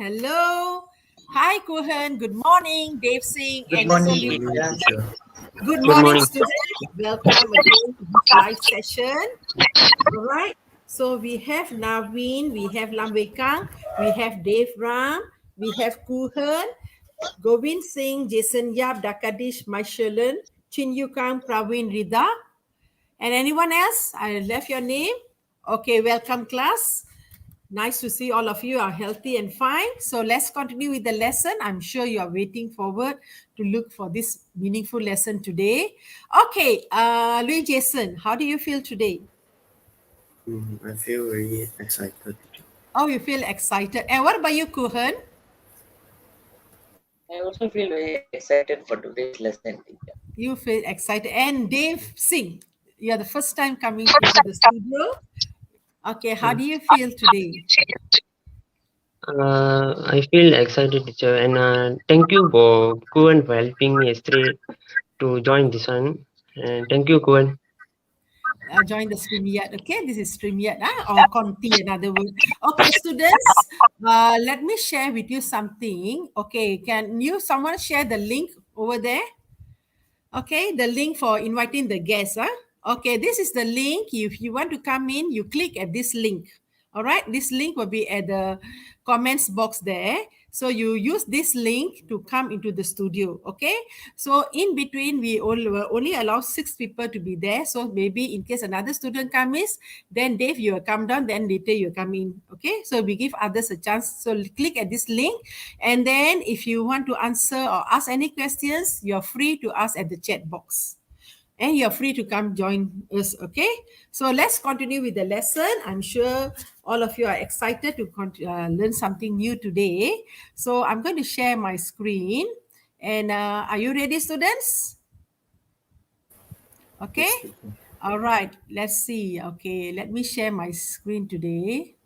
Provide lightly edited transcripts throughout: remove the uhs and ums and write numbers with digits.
Hello. Hi, Kuhan. Good morning, Dave Singh. Good And morning, Solid. teacher. Good Good morning, morning. students. Welcome again to this live session. All right. So we have Naveen, we have Lam Wei Kang, we have Dave Ram, we have Kuhan, Govind Singh, Jason Yap, Dakadish, Maishalan, Chin Yukang, Praveen Rida, and anyone else? I left your name. Okay, welcome class. Nice to see all of you are healthy and fine. So let's continue with the lesson. I'm sure you are waiting forward to look for this meaningful lesson today. Okay, Louis Jason, how do you feel today? I feel very excited, teacher. Oh, you feel excited. And what about you, Kuhan? I also feel very excited for today's lesson, teacher. You feel excited. And Dave Singh, you're the first time coming into the studio. Okay, how do you feel today? I feel excited, teacher, and thank you for Kuan for helping me yesterday to join this one. And thank you, Kuan. Join the StreamYard. Okay, this is StreamYard, or Conti, another word. Okay, students, let me share with you something. Okay, can you someone share the link over there? Okay, the link for inviting the guests. Okay, this is the link. If you want to come in, you click at this link. All right, this link will be at the comments box there. So you use this link to come into the studio. Okay, so in between, we will only allow 6 people to be there. So maybe in case another student comes, then Dave, you will come down, then later you come in. Okay, so we give others a chance. So click at this link, and then if you want to answer or ask any questions, you're free to ask at the chat box. And you're free to come join us, okay? So let's continue with the lesson. I'm sure all of you are excited to learn something new today. So I'm going to share my screen. And are you ready, students? Okay? Yes, teacher. All right, let's see. Okay, let me share my screen today.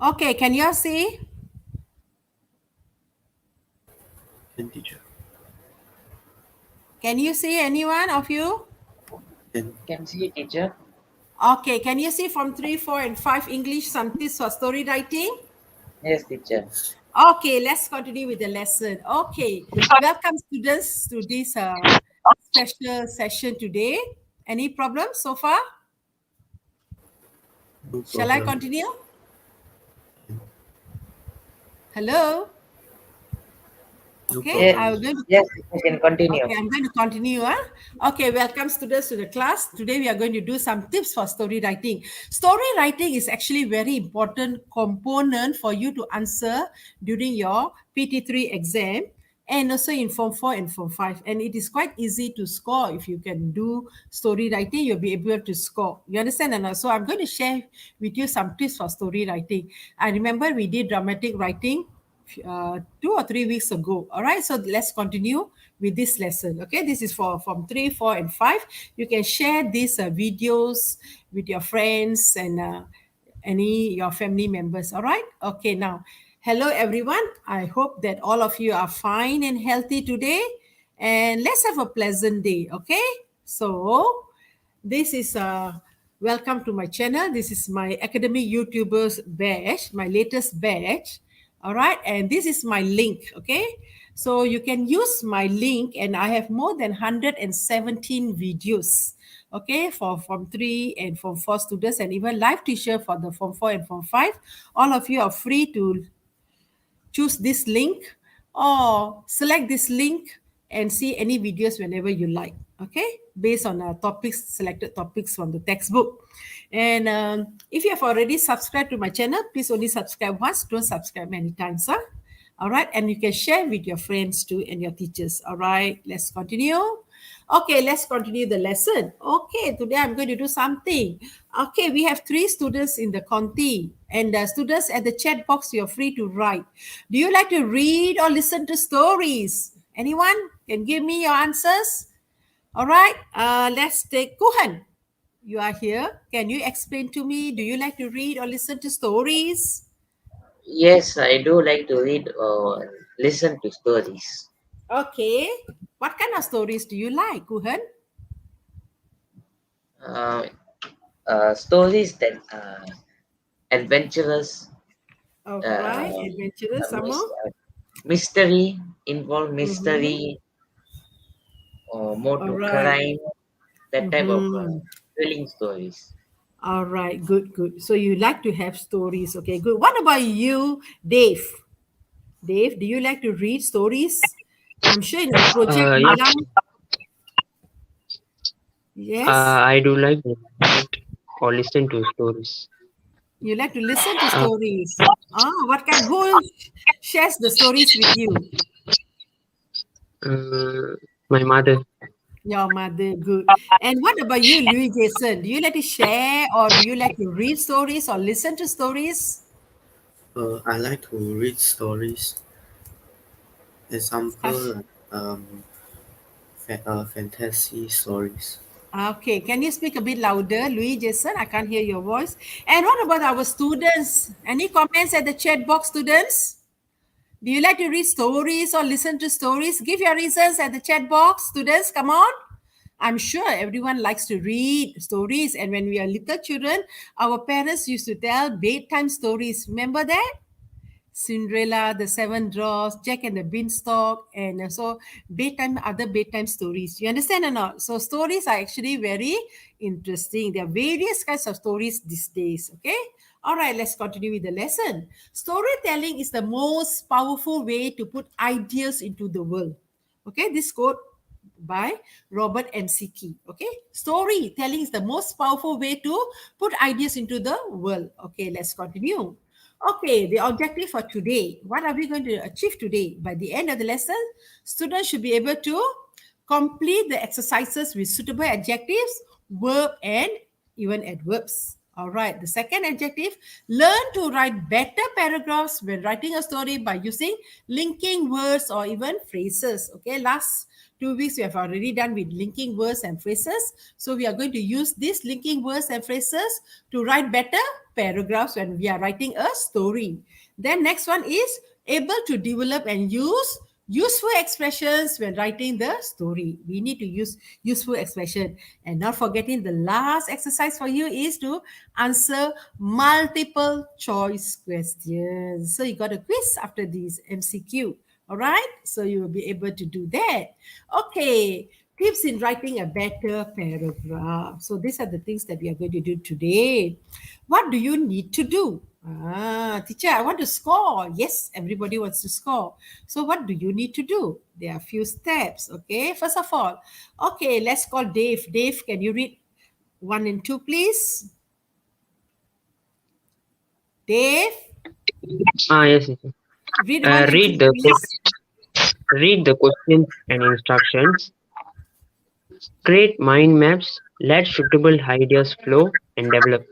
Okay, can you all see? And teacher. Can you see anyone of you? And Can see, teacher. Okay, can you see from 3, 4, and 5 English some tips for story writing? Yes, teacher. Okay, let's continue with the lesson. Okay, welcome students to this special session today. Any problems so far? no Shall I problem. continue? Hello? No Okay, problem. I'm going to Yes, you can continue. Okay, I'm going to continue. Okay, welcome students to the class. Today we are going to do some tips for story writing. Story writing is actually very important component for you to answer during your PT3 exam and also in Form 4 and Form 5. And it is quite easy to score. If you can do story writing, you'll be able to score. You understand? And so I'm going to share with you some tips for story writing. I remember we did dramatic writing 2 or 3 weeks ago. All right, so let's continue with this lesson. Okay, this is for from 3, 4, and 5. You can share these videos with your friends and any your family members. All right, okay. Now, hello everyone. I hope that all of you are fine and healthy today, and let's have a pleasant day. Okay, so this is welcome to my channel. This is my academic YouTubers batch, my latest batch. All right, and this is my link. Okay, so you can use my link, and I have more than 117 videos. Okay, for Form 3 and Form 4 students, and even live teacher for the Form 4 and Form 5. All of you are free to choose this link or select this link and see any videos whenever you like, okay, based on topics, selected topics from the textbook. And if you have already subscribed to my channel, please only subscribe once, don't subscribe many times. All right, and you can share with your friends too and your teachers. All right, let's continue. Okay, let's continue the lesson. Okay, today I'm going to do something. Okay, we have 3 students in the Conti, and the students at the chat box, you're free to write. Do you like to read or listen to stories? Anyone can give me your answers? All right. Let's take Kuhan. You are here. Can you explain to me? Do you like to read or listen to stories? Yes, I do like to read or listen to stories. Okay. What kind of stories do you like, Kuhan? Uh, Stories that are adventurous, All right. uh, Adventurous, some more. mystery, involve Mm-hmm. mystery, or more All to right. crime, that type of Mm-hmm. thrilling stories. All right. Good, good. So you like to have stories. Okay, good. What about you, Dave? Dave, do you like to read stories? I'm sure in your project, Yes, Milam. Yes. I do like to read or listen to stories. You like to listen to Uh, stories. What kind? Who shares the stories with you? uh, my mother. Your mother. Good. And what about you, Louis Jason? Do you like to share or do you like to read stories or listen to stories? I like to read stories. Such- Example, fantasy stories. Okay, can you speak a bit louder, Louis Jason? I can't hear your voice. And what about our students? Any comments at the chat box, students? Do you like to read stories or listen to stories? Give your reasons at the chat box, students. Come on. I'm sure everyone likes to read stories. And when we are little children, our parents used to tell bedtime stories. Remember that? Cinderella, the Seven Dwarfs, Jack and the Beanstalk, and also other bedtime stories. You understand or not? So stories are actually very interesting. There are various kinds of stories these days. Okay. All right, let's continue with the lesson. Storytelling is the most powerful way to put ideas into the world. Okay, this quote by Robert Mcq. Okay, storytelling is the most powerful way to put ideas into the world. Okay, let's continue. Okay, the objective for today. What are we going to achieve today? By the end of the lesson, students should be able to complete the exercises with suitable adjectives, verb, and even adverbs. All right, the second adjective, learn to write better paragraphs when writing a story by using linking words or even phrases. Okay, last 2 weeks we have already done with linking words and phrases. So we are going to use these linking words and phrases to write better paragraphs when we are writing a story. Then next one is able to develop and use useful expressions when writing the story. We need to use useful expression. And not forgetting the last exercise for you is to answer multiple choice questions. So you got a quiz after this MCQ. All right. So you will be able to do that. Okay. Tips in writing a better paragraph. So these are the things that we are going to do today. What do you need to do? Teacher, I want to score. Yes, everybody wants to score. So what do you need to do? There are a few steps. Okay. First of all, okay, let's call Dave. Dave, can you read 1 and 2, please? Dave, Yes, yes, yes. read one and two, Read the please. read the questions and instructions. Create mind maps. Let suitable ideas flow and develop.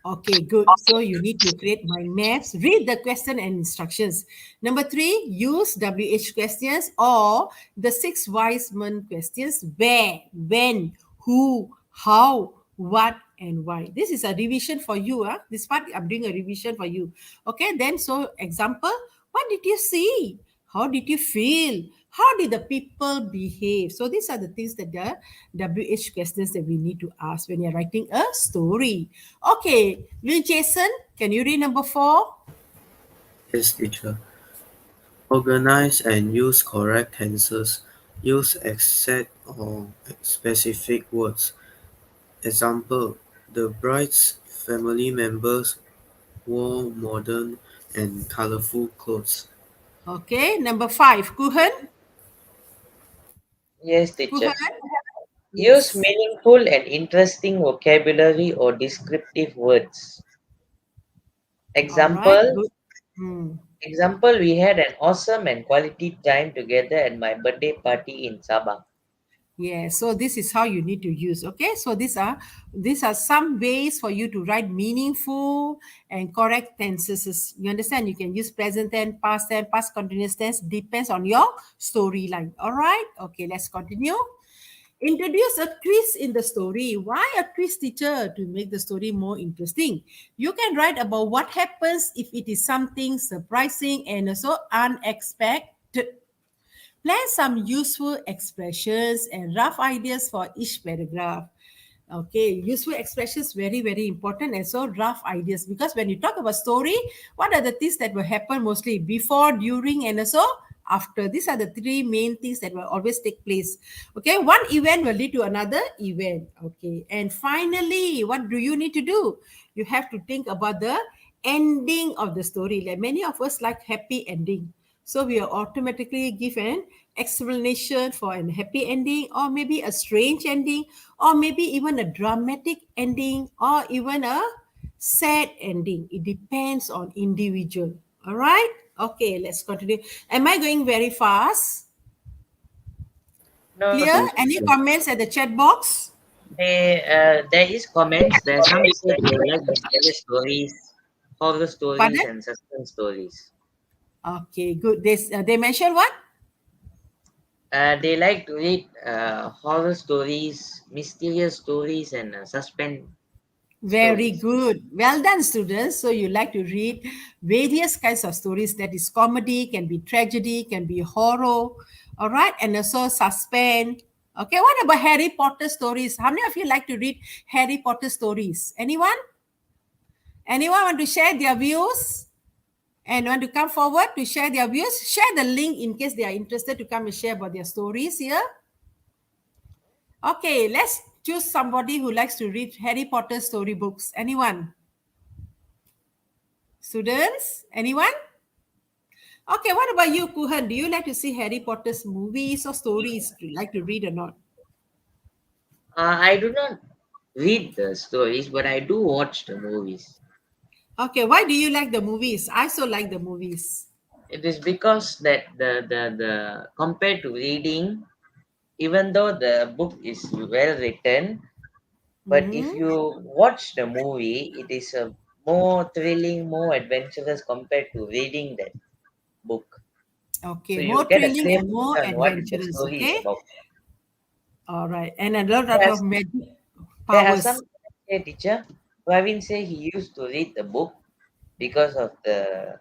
Okay, good. So you need to create mind maps, read the question and instructions. Number 3, use WH questions or the 6 wise men questions: where, when, who, how, what, and why. This is a revision for you. This part I'm doing a revision for you. Okay, then so example, what did you see? How did you feel? How did the people behave? So these are the things that the WH questions that we need to ask when you're writing a story. Okay, Lil Jason, can you read number 4? Yes, teacher. Organize and use correct tenses. Use exact or specific words. Example, the bride's family members wore modern and colorful clothes. Okay, number 5, Kuhan. Yes, teacher. Kuhan, Use yes. meaningful and interesting vocabulary or descriptive words. All right, Example, good. Hmm. we had an awesome and quality time together at my birthday party in Sabah. Yeah, so this is how you need to use. Okay, so these are some ways for you to write meaningful and correct tenses. You understand? You can use present tense, past continuous tense. Depends on your storyline. All right. Okay, let's continue. Introduce a twist in the story. Why a twist, teacher? To make the story more interesting. You can write about what happens if it is something surprising and also unexpected. Plan some useful expressions and rough ideas for each paragraph. Okay, useful expressions very very important, and so rough ideas, because when you talk about story, what are the things that will happen mostly before, during, and also after? These are the three main things that will always take place. Okay, one event will lead to another event. Okay, and finally, what do you need to do? You have to think about the ending of the story. Like many of us like happy ending, so we will automatically give an explanation for a happy ending, or maybe a strange ending, or maybe even a dramatic ending, or even a sad ending. It depends on individual. All right. Okay, let's continue. Am I going very fast? No, Clear? Any teacher. comments at the chat box? There is comments. There some say they like mysterious stories, horror stories, Pardon? and suspense stories. Okay, good. They mentioned what? They like to read horror stories, mysterious stories, and suspense Very stories. good. Well done, students. So you like to read various kinds of stories. That is comedy, can be tragedy, can be horror. All right. And also suspense. Okay. What about Harry Potter stories? How many of you like to read Harry Potter stories? Anyone? Anyone want to share their views and want to come forward to share their views? Share the link in case they are interested to come and share about their stories here. Okay. Let's choose somebody who likes to read Harry Potter storybooks. Anyone? Students? Anyone? Okay, what about you, Kuhan? Do you like to see Harry Potter's movies or stories? Do you like to read or not? I do not read the stories, but I do watch the movies. Okay, why do you like the movies? I so like the movies. It is because that the compared to reading, even though the book is well written, but if Mm-hmm. you watch the movie, it is a more thrilling, more adventurous compared to reading that book. So Okay, you more get a thrilling clear and more picture on what the adventurous. story is Okay, about. all right, and a lot There are, of magic there are some powers. teacher, Praveen say he used to read the book because of the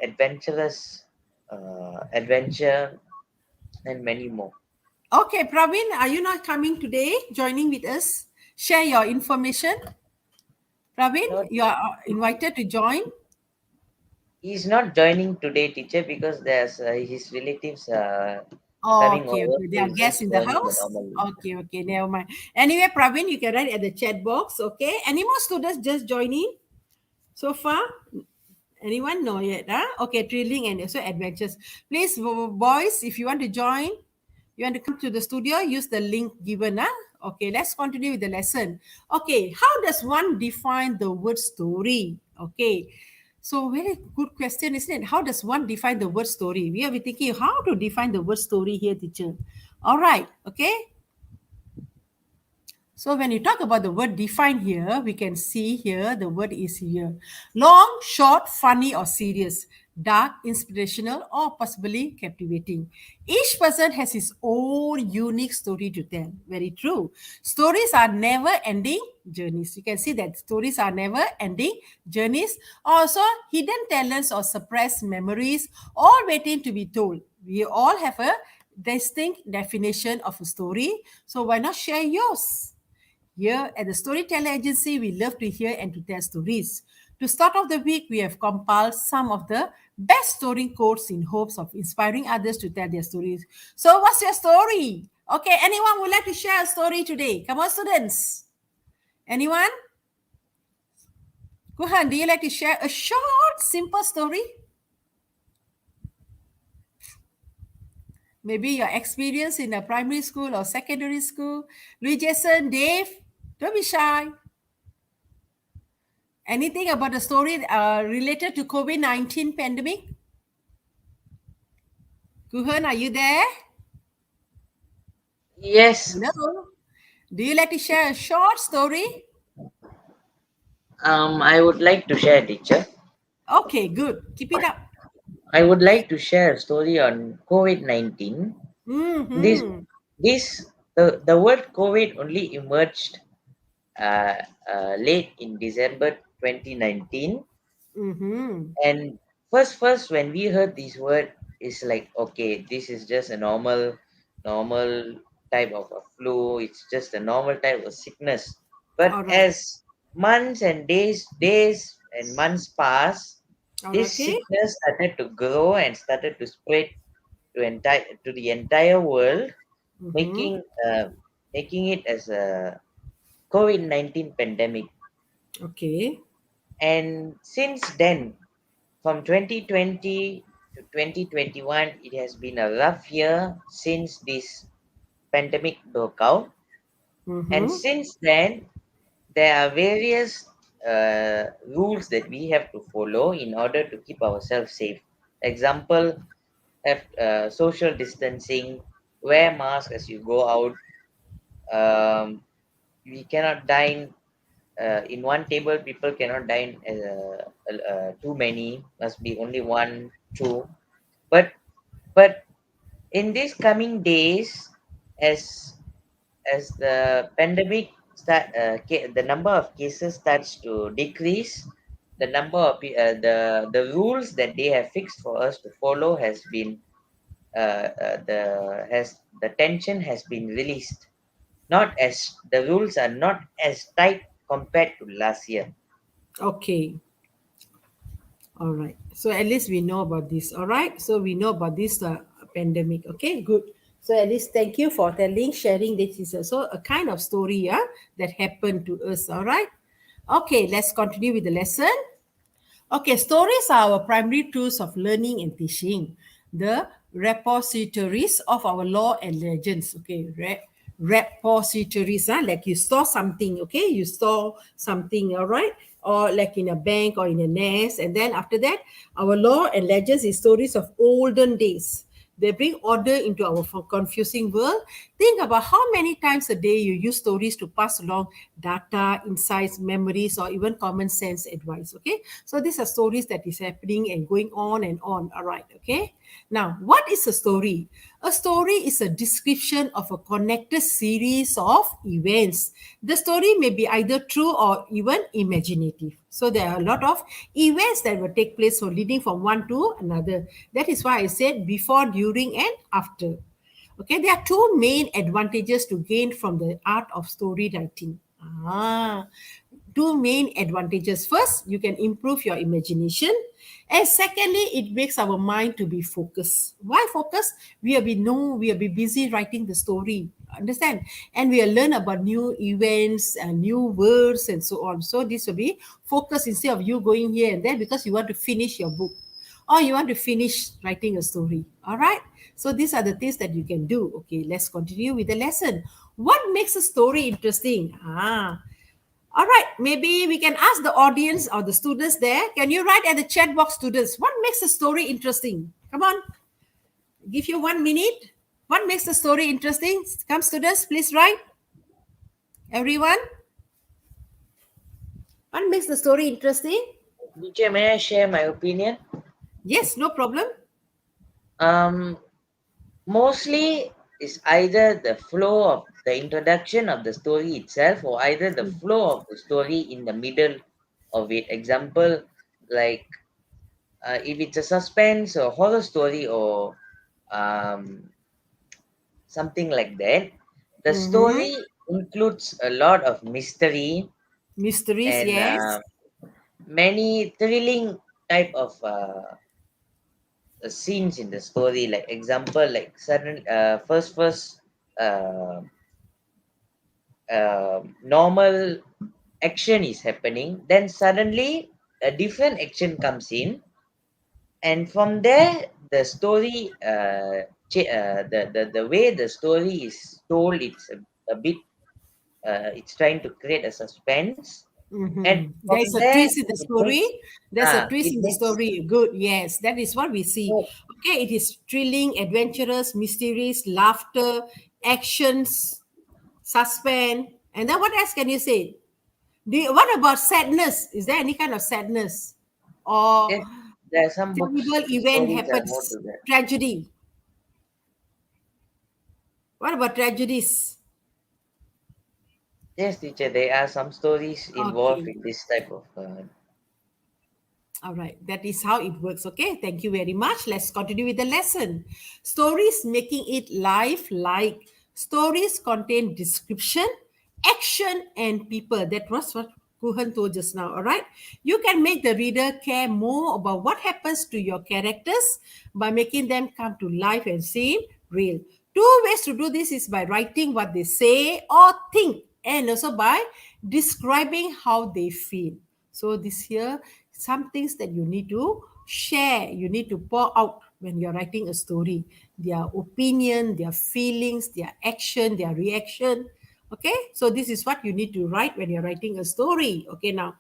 adventurous adventure and many more. Okay, Praveen, are you not coming today? Joining with us? Share your information. Praveen, No, you are invited to join. he's not joining today, teacher, because there's his relatives Oh, coming okay, over, okay. so They are he's guests just in the joining the house. normal way. Okay, okay. Never mind. Anyway, Praveen, you can write at the chat box. Okay. Any more students just joining so far? Anyone? No yet. Huh? Okay, thrilling and also adventures. Please, boys, if you want to join, you want to come to the studio, use the link given. Huh? Okay, let's continue with the lesson. Okay, how does one define the word story? Okay, so very good question, isn't it? How does one define the word story? We are thinking how to define the word story here, teacher. All right, okay. So when you talk about the word define here, we can see here the word is here. Long, short, funny or serious, dark, inspirational or possibly captivating. Each person has his own unique story to tell. Very true. Stories are never ending journeys. You can see that stories are never ending journeys. Also, hidden talents or suppressed memories, all waiting to be told. We all have a distinct definition of a story. So why not share yours? Here at the Storyteller Agency, we love to hear and to tell stories. To start off the week, we have compiled some of the best story quotes in hopes of inspiring others to tell their stories. So, what's your story? Okay, anyone would like to share a story today? Come on, students. Anyone? Kuhan, do you like to share a short, simple story? Maybe your experience in a primary school or secondary school. Louis Jason, Dave, don't be shy. Anything about the story related to COVID-19 pandemic? Kuhan, are you there? Yes, Hello. Do you like to share a short story? I would like to share, teacher. Okay, good. Keep it up. I would like to share a story on COVID-19. This Mm-hmm. the word COVID only emerged uh, late in December 2019. Mm-hmm. And first when we heard this word, it's like, okay, this is just a normal type of a flu. It's just a normal type of sickness. But All right. as months and days and months pass, All right. this Okay. sickness started to grow and started to spread to the entire world, Mm-hmm. making making it as a COVID-19 pandemic. Okay. And since then, from 2020 to 2021, it has been a rough year since this pandemic broke out. And Mm-hmm. since then, there are various rules that we have to follow in order to keep ourselves safe. Example, have social distancing, wear mask as you go out. We cannot dine in one table. People cannot dine too many. Must be only one, two. But but in these coming days, as the pandemic the number of cases starts to decrease, the number of the rules that they have fixed for us to follow has been the tension has been released. Not as the rules are not as tight compared to last year. Okay. All right. So at least we know about this. All right. So we know about this pandemic. Okay. Good. So at least thank you for telling, sharing. This is also a kind of story, yeah, that happened to us. All right. Okay. Let's continue with the lesson. Okay, stories are our primary tools of learning and teaching, the repositories of our law and legends. Okay, repositories, like you store something, okay, you store something, all right, or like in a bank or in a nest. And then after that, our law and legends is stories of olden days. They bring order into our confusing world. Think about how many times a day you use stories to pass along data, insights, memories, or even common sense advice. Okay, so these are stories that is happening and going on and on. All right. Okay. Now, what is a story? A story is a description of a connected series of events. The story may be either true or even imaginative. So there are a lot of events that will take place, so leading from one to another. That is why I said before, during, and after. Okay, there are two main advantages to gain from the art of story writing. Two main advantages. First, you can improve your imagination. And secondly, it makes our mind to be focused. Why focus? We will be busy writing the story. Understand? And we will learn about new events and new words and so on. So this will be focus instead of you going here and there because you want to finish your book or you want to finish writing a story. All right. So these are the things that you can do. Okay, let's continue with the lesson. What makes a story interesting? All right, maybe we can ask the audience or the students there. Can you write at the chat box, students? What makes a story interesting? Come on, give you 1 minute. What makes the story interesting? Come, students, please write. Everyone, what makes the story interesting? DJ, may I share my opinion? Yes, no problem. Um, Mostly is either the flow of the introduction of the story itself, or either the flow of the story in the middle of it. Example, like if it's a suspense or horror story or um, something like that, the Mm-hmm. story includes a lot of mystery Mysteries, and yes. many thrilling type of scenes in the story. Like example, like sudden first uh, normal action is happening, then suddenly a different action comes in, and from there the story the way the story is told, it's a bit it's trying to create a suspense, and Mm-hmm. from There's a there twist in the story. There's a twist it in the makes story. Good. Yes, that is what we see. Okay, it is thrilling, adventurous, mysterious, laughter, actions, suspense. And then what else can you say? What about sadness? Is there any kind of sadness? Or yes, there are some books terrible event stories are more happens, to that. tragedy? What about tragedies? Yes, teacher, there are some stories involved Okay. in this type of. All right, that is how it works. Okay, thank you very much. Let's continue with the lesson. Stories making it life-like. Stories contain description, action, and people. That was what Kuhan told just now. All right, you can make the reader care more about what happens to your characters by making them come to life and seem real. Two ways to do this is by writing what they say or think, and also by describing how they feel. So this here, some things that you need to share, you need to pour out when you're writing a story. Their opinion, their feelings, their action, their reaction. Okay, so this is what you need to write when you're writing a story. Okay, now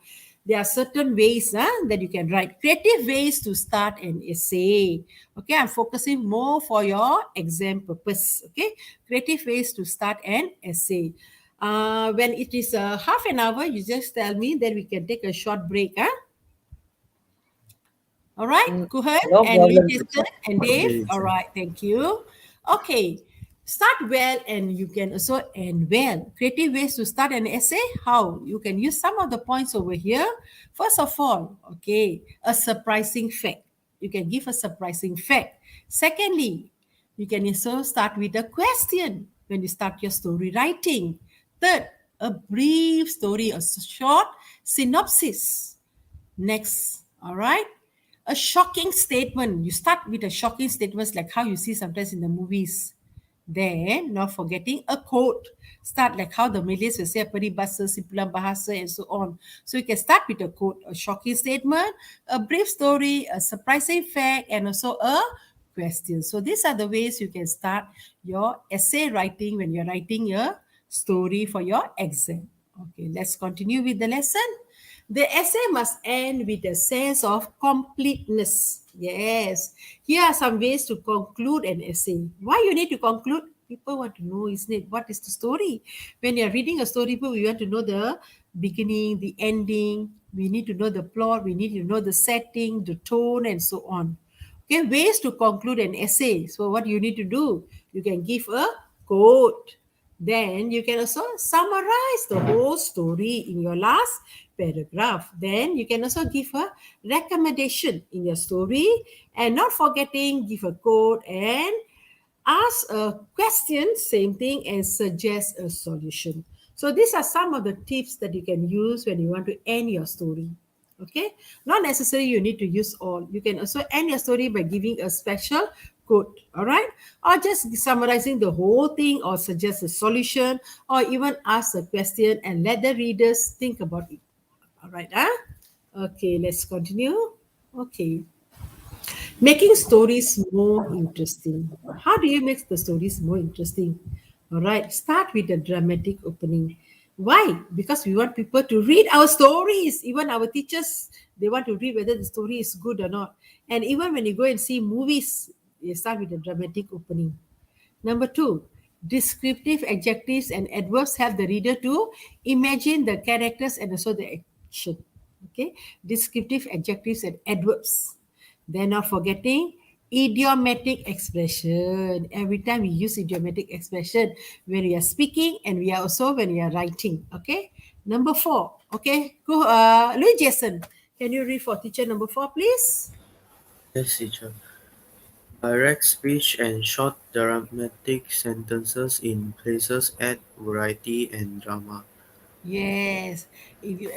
there are certain ways that you can write. Creative ways to start an essay. Okay, I'm focusing more for your exam purpose. Okay, creative ways to start an essay. When it is half an hour, you just tell me, then we can take a short break. All right, Kuhan No and Lee problem, Jason teacher. and Dave. Okay, All teacher. right, thank you. Okay, start well and you can also end well. Creative ways to start an essay. How? You can use some of the points over here. First of all, okay, a surprising fact. You can give a surprising fact. Secondly, you can also start with a question when you start your story writing. Third, a brief story, a short synopsis. Next, all right. A shocking statement. You start with a shocking statements like how you see sometimes in the movies. Then, not forgetting a quote. Start like how the Malays will say, peribahasa, simpulan bahasa, and so on. So you can start with a quote, a shocking statement, a brief story, a surprising fact, and also a question. So these are the ways you can start your essay writing when you're writing a story for your exam. Okay, let's continue with the lesson. The essay must end with a sense of completeness. Yes. Here are some ways to conclude an essay. Why you need to conclude? People want to know, isn't it? What is the story? When you're reading a storybook, we want to know the beginning, the ending. We need to know the plot. We need to know the setting, the tone, and so on. Okay, ways to conclude an essay. So what you need to do? You can give a quote. Then you can also summarize the whole story in your last paragraph. Then you can also give a recommendation in your story, and not forgetting give a quote and ask a question, same thing, and suggest a solution. So these are some of the tips that you can use when you want to end your story. Okay, not necessarily you need to use all. You can also end your story by giving a special quote, all right, or just summarizing the whole thing, or suggest a solution, or even ask a question and let the readers think about it. All right, okay, let's continue. Okay, making stories more interesting. How do you make the stories more interesting? All right, start with a dramatic opening. Why? Because we want people to read our stories. Even our teachers, they want to read whether the story is good or not. And even when you go and see movies, you start with a dramatic opening. Number two, descriptive adjectives and adverbs help the reader to imagine the characters and also the action. Okay, descriptive adjectives and adverbs. Then not forgetting idiomatic expression. Every time we use idiomatic expression when we are speaking, and we are also when we are writing. Okay. Number four. Okay. Go, Louis Jason. Can you read for teacher number four, please? Yes, teacher. Direct speech and short dramatic sentences in places add variety and drama. Yes, if you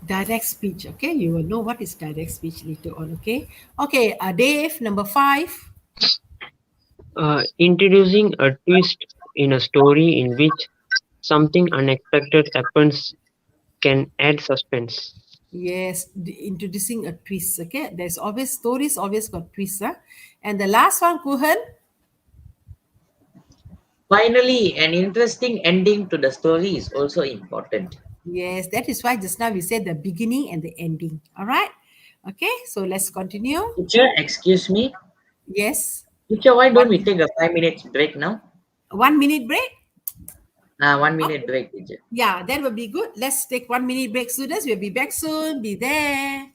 direct speech, okay, you will know what is direct speech later on. Okay, okay. Dave, number five. Introducing a twist in a story in which something unexpected happens can add suspense. Yes, introducing a twist. Okay, there's always stories always got twists. And the last one, Kuhan. Finally, an interesting ending to the story is also important. Yes, that is why just now we said the beginning and the ending. All right. Okay, so let's continue. Teacher, excuse me. Yes, Teacher, why don't one we take a 5 minutes break now? 1 minute break. 1 minute Okay. break, teacher. Yeah, that will be good. Let's take 1 minute break, students. We'll be back soon. Be there.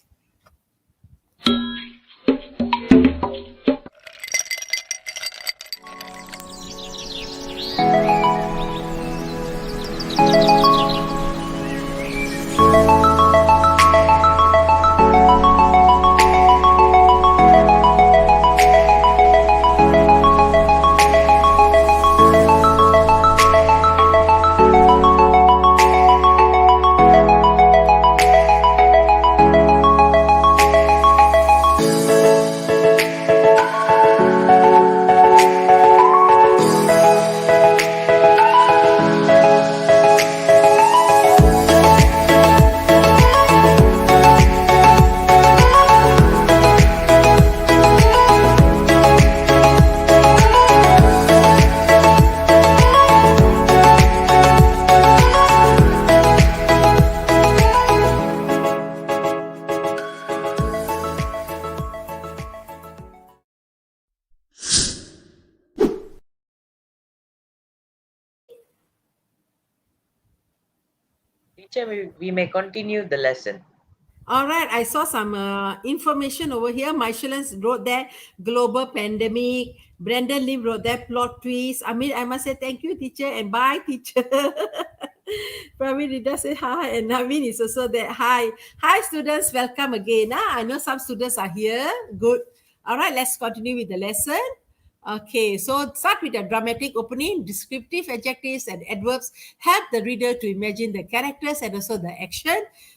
Teacher, we may continue the lesson. All right, I saw some information over here. Michelin wrote there, global pandemic. Brandon Lim wrote there, plot twist. I mean, I must say thank you, teacher, and bye, teacher. Praveen Rida say hi, and Naveen is also there. Hi. Hi, students. Welcome again. I know some students are here. Good. All right, let's continue with the lesson. Okay, so start with a dramatic opening. Descriptive adjectives and adverbs help the reader to imagine the characters and also the action.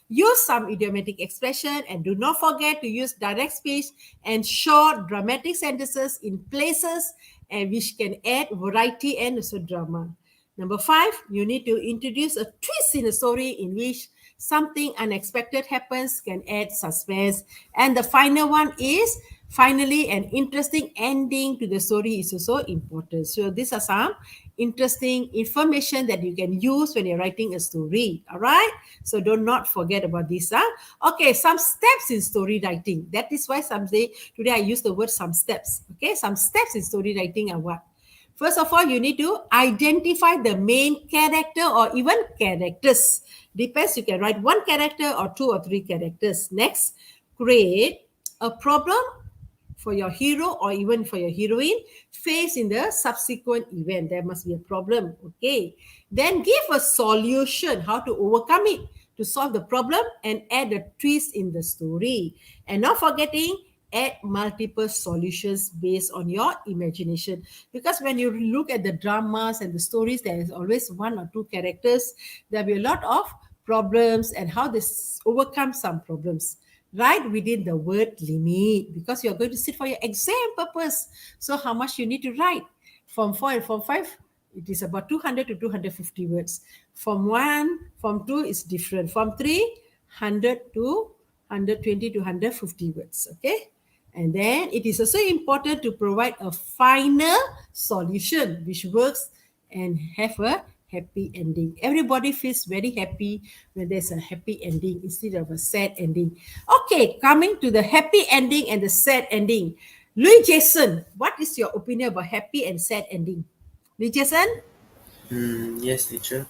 Use some idiomatic expression and do not forget to use direct speech and short dramatic sentences in places and which can add variety and also drama. Number 5, you need to introduce a twist in a story in which something unexpected happens, can add suspense. And the final one is finally an interesting ending to the story is also important. So these are some interesting information that you can use when you're writing a story. All right. So do not forget about this. Okay, some steps in story writing. That is why some say today I use the word some steps. Okay, some steps in story writing are what? First of all, you need to identify the main character or even characters. Depends, you can write one character or 2 or 3 characters. Next, create a problem for your hero or even for your heroine face in the subsequent event. There must be a problem. Okay. Then give a solution, how to overcome it, to solve the problem and add a twist in the story. And not forgetting, add multiple solutions based on your imagination. Because when you look at the dramas and the stories, there is always 1 or 2 characters. There'll be a lot of problems and how they overcome some problems. Write within the word limit because you're going to sit for your exam purpose. So how much you need to write? Form 4 and Form 5, it is about 200 to 250 words. Form 1, Form 2 is different. Form 3, 100 to 120 to 150 words. Okay. And then it is also important to provide a final solution which works and have a happy ending. Everybody feels very happy when there's a happy ending instead of a sad ending. Okay, coming to the happy ending and the sad ending. Louis Jason, what is your opinion about happy and sad ending? Louis Jason, Yes, teacher.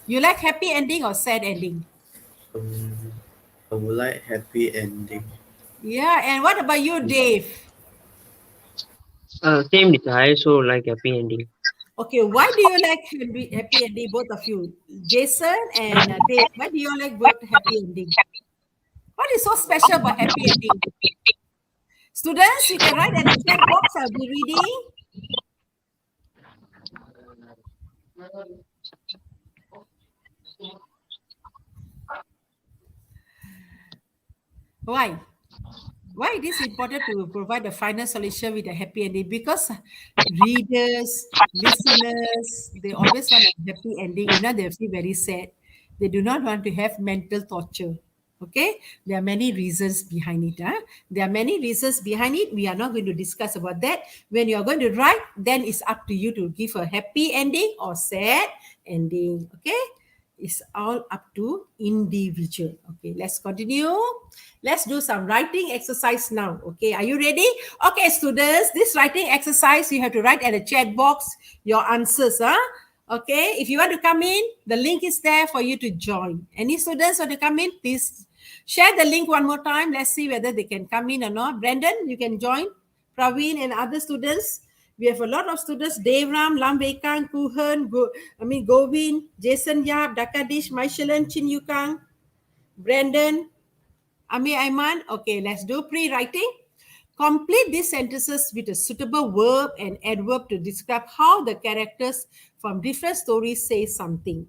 you like happy ending or sad ending? Um, I would like happy ending. Yeah, and what about you, Dave? Same with I also like happy ending. Okay, why do you like happy ending, both of you? Jason and Dave, why do you like both happy ending? What is so special about happy ending? Students, you can write at the chat box. I'll be reading. Why? Why it is important to provide a final solution with a happy ending? Because readers, listeners, they always want a happy ending. If not, they feel very sad. They do not want to have mental torture. Okay, there are many reasons behind it. There are many reasons behind it. We are not going to discuss about that. When you are going to write, then it's up to you to give a happy ending or sad ending. Okay, it's all up to individual. Okay, let's continue. Let's do some writing exercise now. Okay, are you ready? Okay, students, this writing exercise, you have to write at the chat box your answers. Okay, if you want to come in, the link is there for you to join. Any students want to come in, please share the link one more time. Let's see whether they can come in or not. Brandon, you can join. Praveen and other students. We have a lot of students. Devram, Lam Bekang, Kuhan, Govin, Jason Yap, Dakadish, Michelin, Chin Yukang, Brandon, Ami Aiman. Okay, let's do pre-writing. Complete these sentences with a suitable verb and adverb to describe how the characters from different stories say something.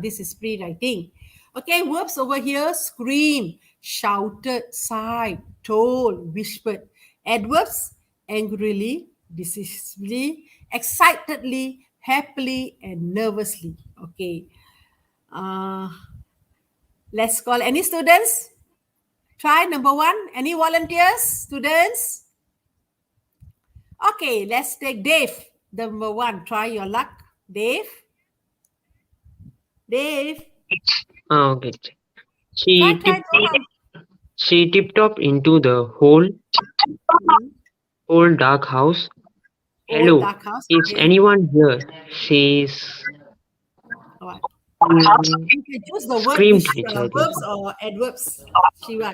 This is pre-writing. Okay, verbs over here: scream, shouted, sighed, told, whispered. Adverbs: angrily, decisively, excitedly, happily, and nervously. Okay. Let's call any students. Try number 1. Any volunteers, students? Okay, let's take Dave. Number 1. Try your luck. Dave? Dave? Okay. Try, She try, tipped go on. she tiptoed into the whole dark house. Old Hello, dark house. is Okay. anyone here? She's What? You can choose the word Scream which teacher, I think verbs so. or adverbs. Shiva.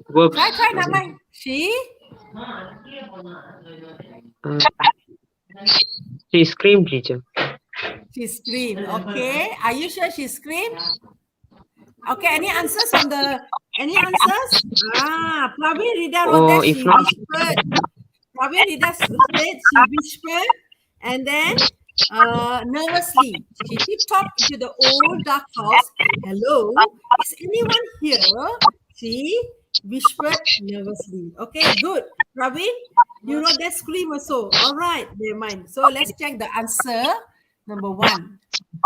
Verbs. Try, Namai. She Uh, she scream teacher. screamed. Okay. Are you sure she screamed? Okay. Any answers from the any answers? Praveen Rida wrote that If she not, whispered. Praveen Rida said she whispered and then nervously she tiptoed into the old dark house. Hello, is anyone here? She whispered nervously. Okay, good. Praveen, you wrote that scream also. All right, never mind. So let's check the answer. Number one.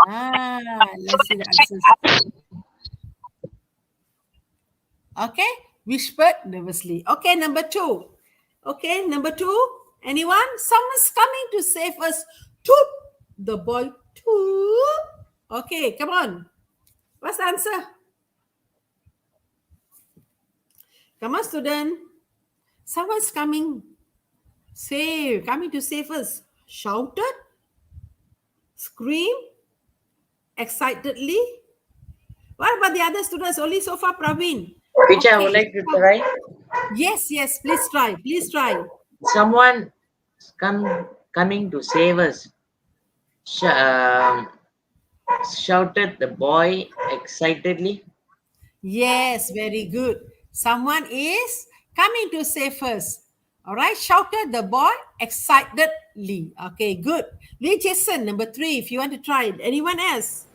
Let's see the answers. Okay, whispered nervously. Okay, number two. Okay, number two. Anyone? Someone's coming to save us. Toot. The boy toot. Okay, come on. What's the answer? Come on, student. Someone's coming. Coming to save us. Shouted, screamed, excitedly. What about the other students? Only so far, Praveen. Which I would Okay. like to try. Yes, please try. Please try. Someone coming to save us. Shouted the boy excitedly. Yes, very good. Someone is coming to save us. All right, shouted the boy excitedly. Okay, good. Lee Jason, number three, if you want to try it. Anyone else?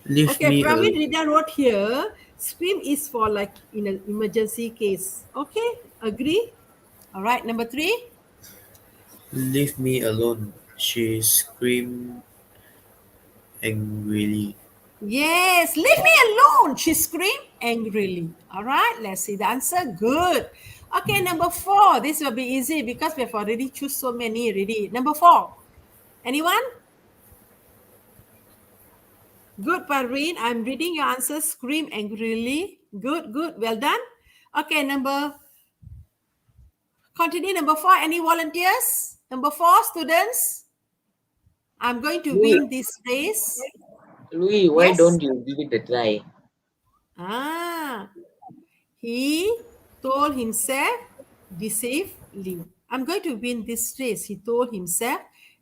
Leave Okay, me Praveen alone. Rida wrote here, scream is for like in an emergency case. Okay, agree? All right, number three. Leave me alone. She screamed angrily. Yes, leave me alone, she screamed angrily. All right, let's see the answer. Good. Okay, number four. This will be easy because we have already choose so many already. Number four. Anyone? Good, Parveen. I'm reading your answers. Scream angrily. Good. Well done. Okay, continue number four. Any volunteers? Number four, students. I'm going to Louis, win this race. Louis, why Yes? don't you give it a try? He told himself deceivingly. I'm going to win this race. He told himself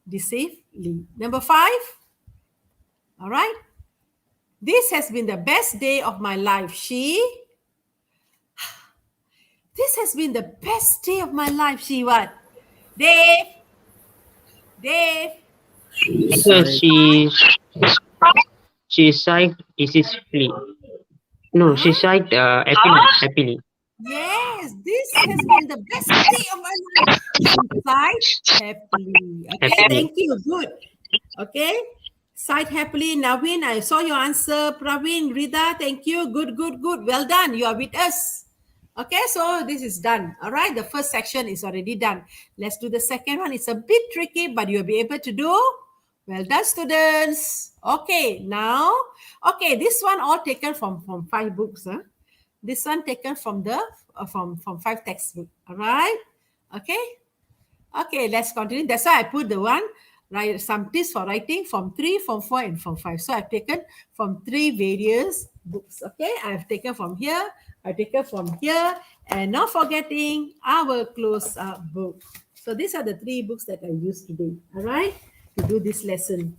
deceivingly. Number five. All right. This has been the best day of my life. This has been the best day of my life. She what? Dave. She so sighed. she sighed easily. No, she Ah, sighed happily. yes, this has been the best day of my life. She sighed happily. Okay, Happily. thank you. Good. Okay. Sighed happily. Naveen, I saw your answer. Praveen, Rida, thank you. Good. Well done. You are with us. Okay, so this is done. All right, the first section is already done. Let's do the second one. It's a bit tricky, but you'll be able to do. Well done, students. Okay, now, okay, this one all taken from five books. This one taken from the from five textbook. All right. Okay, let's continue. That's why I put the one, right, some tips for writing from 3, from 4, and from 5. So I've taken from 3 various books. Okay, I've taken from here, I've taken from here, and not forgetting our close-up book. So these are the 3 books that I used today, all right, to do this lesson.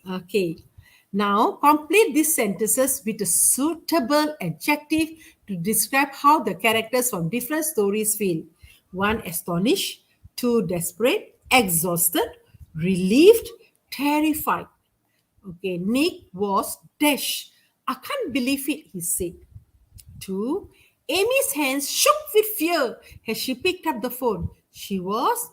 Okay. Now, complete these sentences with a suitable adjective to describe how the characters from different stories feel. 1, astonished. 2, desperate. Exhausted. Relieved. Terrified. Okay, Nick was dash. I can't believe it, he said. 2, Amy's hands shook with fear as she picked up the phone. She was,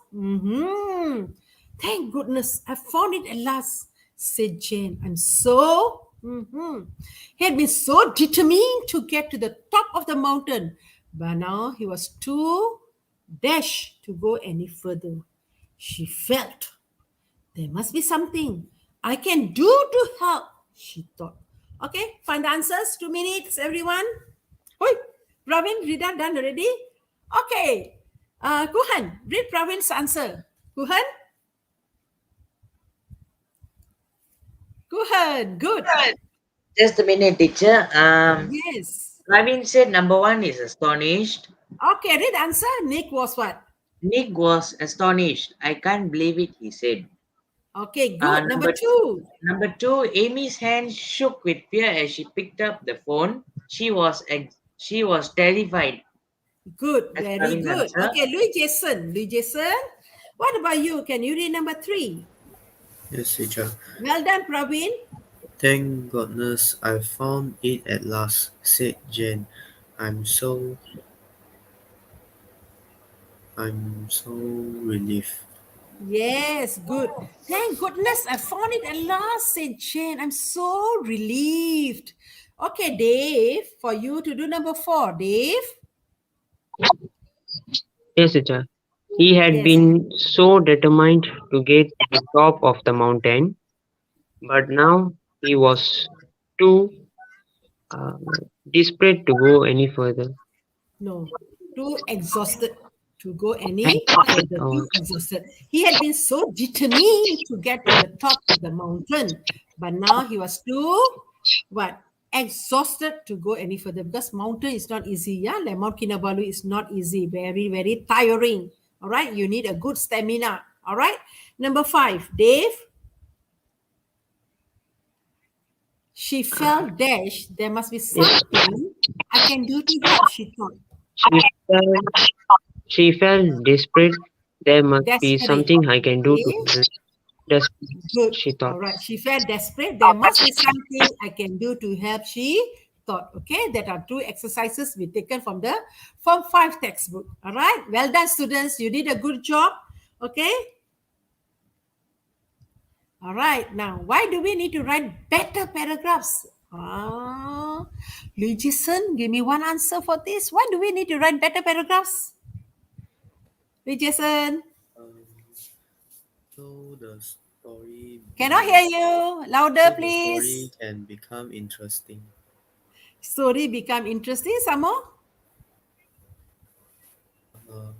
thank goodness, I found it at last, said Jane. And so, he had been so determined to get to the top of the mountain, but now he was too dash to go any further. She felt there must be something I can do to help, she thought. Okay, find the answers. 2 minutes, everyone. Oi, Praveen, Rida done already? Okay. Kuhan, read Praveen's answer. Kuhan? Kuhan, good. Just a minute, teacher. Yes. Praveen said number one is astonished. Okay, read answer. Nick was what? Nick was astonished. I can't believe it, he said. Okay, good. Number Number two. number two, Amy's hand shook with fear as she picked up the phone. She was terrified. Good, That's very Praveen's good. answer. Okay, Louis Jason. Louis Jason, what about you? Can you read number three? Yes, teacher. Well done, Praveen. Thank goodness I found it at last, said Jane. I'm so I'm so relieved. Yes, good. Thank goodness I found it at last, said Jane. I'm so relieved. Okay, Dave, for you to do number four. Dave? Yes, teacher. He had Yes, been so determined to get to the top of the mountain, but now he was too uh, desperate to go any further. no, too exhausted to go any Exhausted. further. Too exhausted. He had been so determined to get to the top of the mountain, but now he was too what? Exhausted to go any further because mountain is not easy. Yeah, like Mount Kinabalu is not easy. Very, very tiring. All right, you need a good stamina. All right, number five, Dave. She felt dash. There must be Yes, something I can do to help, she thought. she felt, she felt desperate. There must be Desperate. something I can do to Okay. help. Desperate, Good. she thought. All right. She felt desperate. There must be something I can do to help. She thought. Okay. That are two exercises we taken from the Form 5 textbook. All right. Well done, students. You did a good job. Okay. All right. Now, why do we need to write better paragraphs? Jason, give me one answer for this. Why do we need to write better paragraphs? Jason, Um, so the story cannot hear you. Louder, please. can become interesting. Story become interesting. Some more. Uh,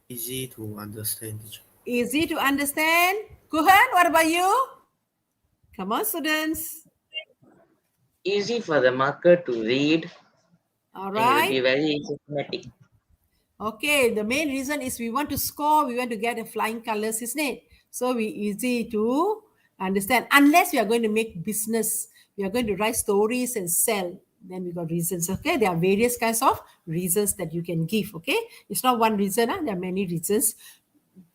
Easy to understand, teacher. Easy to understand. Kuhan, what about you? Come on, students. Easy for the marker to read All and will right. be very systematic. Okay, the main reason is we want to score, we want to get a flying colors, isn't it? So we easy to understand. Unless we are going to make business, we are going to write stories and sell. Then we got reasons. Okay, there are various kinds of reasons that you can give. Okay, it's not one reason. There are many reasons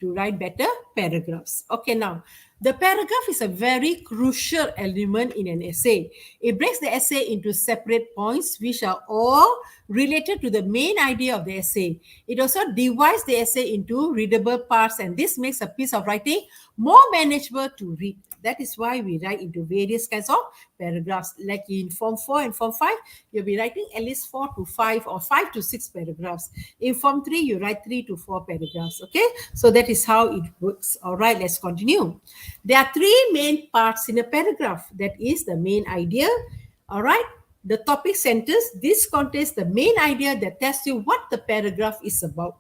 to write better paragraphs. Okay, now the paragraph is a very crucial element in an essay. It breaks the essay into separate points which are all related to the main idea of the essay. It also divides the essay into readable parts, and this makes a piece of writing more manageable to read. That is why we write into various kinds of paragraphs. Like in Form 4 and Form 5, you'll be writing at least 4 to 5 or 5 to 6 paragraphs. In Form 3, you write 3 to 4 paragraphs. Okay, so that is how it works. All right, let's continue. There are three main parts in a paragraph. That is the main idea. All right, the topic sentence. This contains the main idea that tells you what the paragraph is about.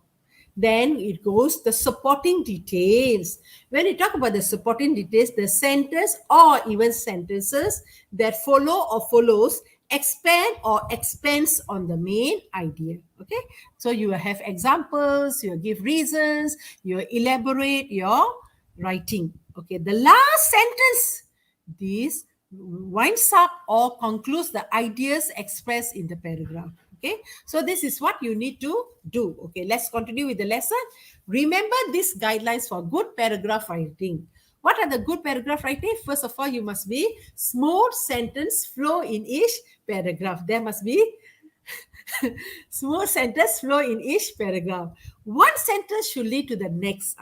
Then it goes the supporting details. When you talk about the supporting details, the sentence or even sentences that follow or follows expand or expands on the main idea. Okay, so you have examples, you give reasons, you elaborate your writing. Okay, the last sentence, this winds up or concludes the ideas expressed in the paragraph. Okay, so this is what you need to do. Okay, let's continue with the lesson. Remember these guidelines for good paragraph writing. What are the good paragraph writing? First of all, you must be smooth sentence flow in each paragraph. There must be small sentence flow in each paragraph. One sentence should lead to the next.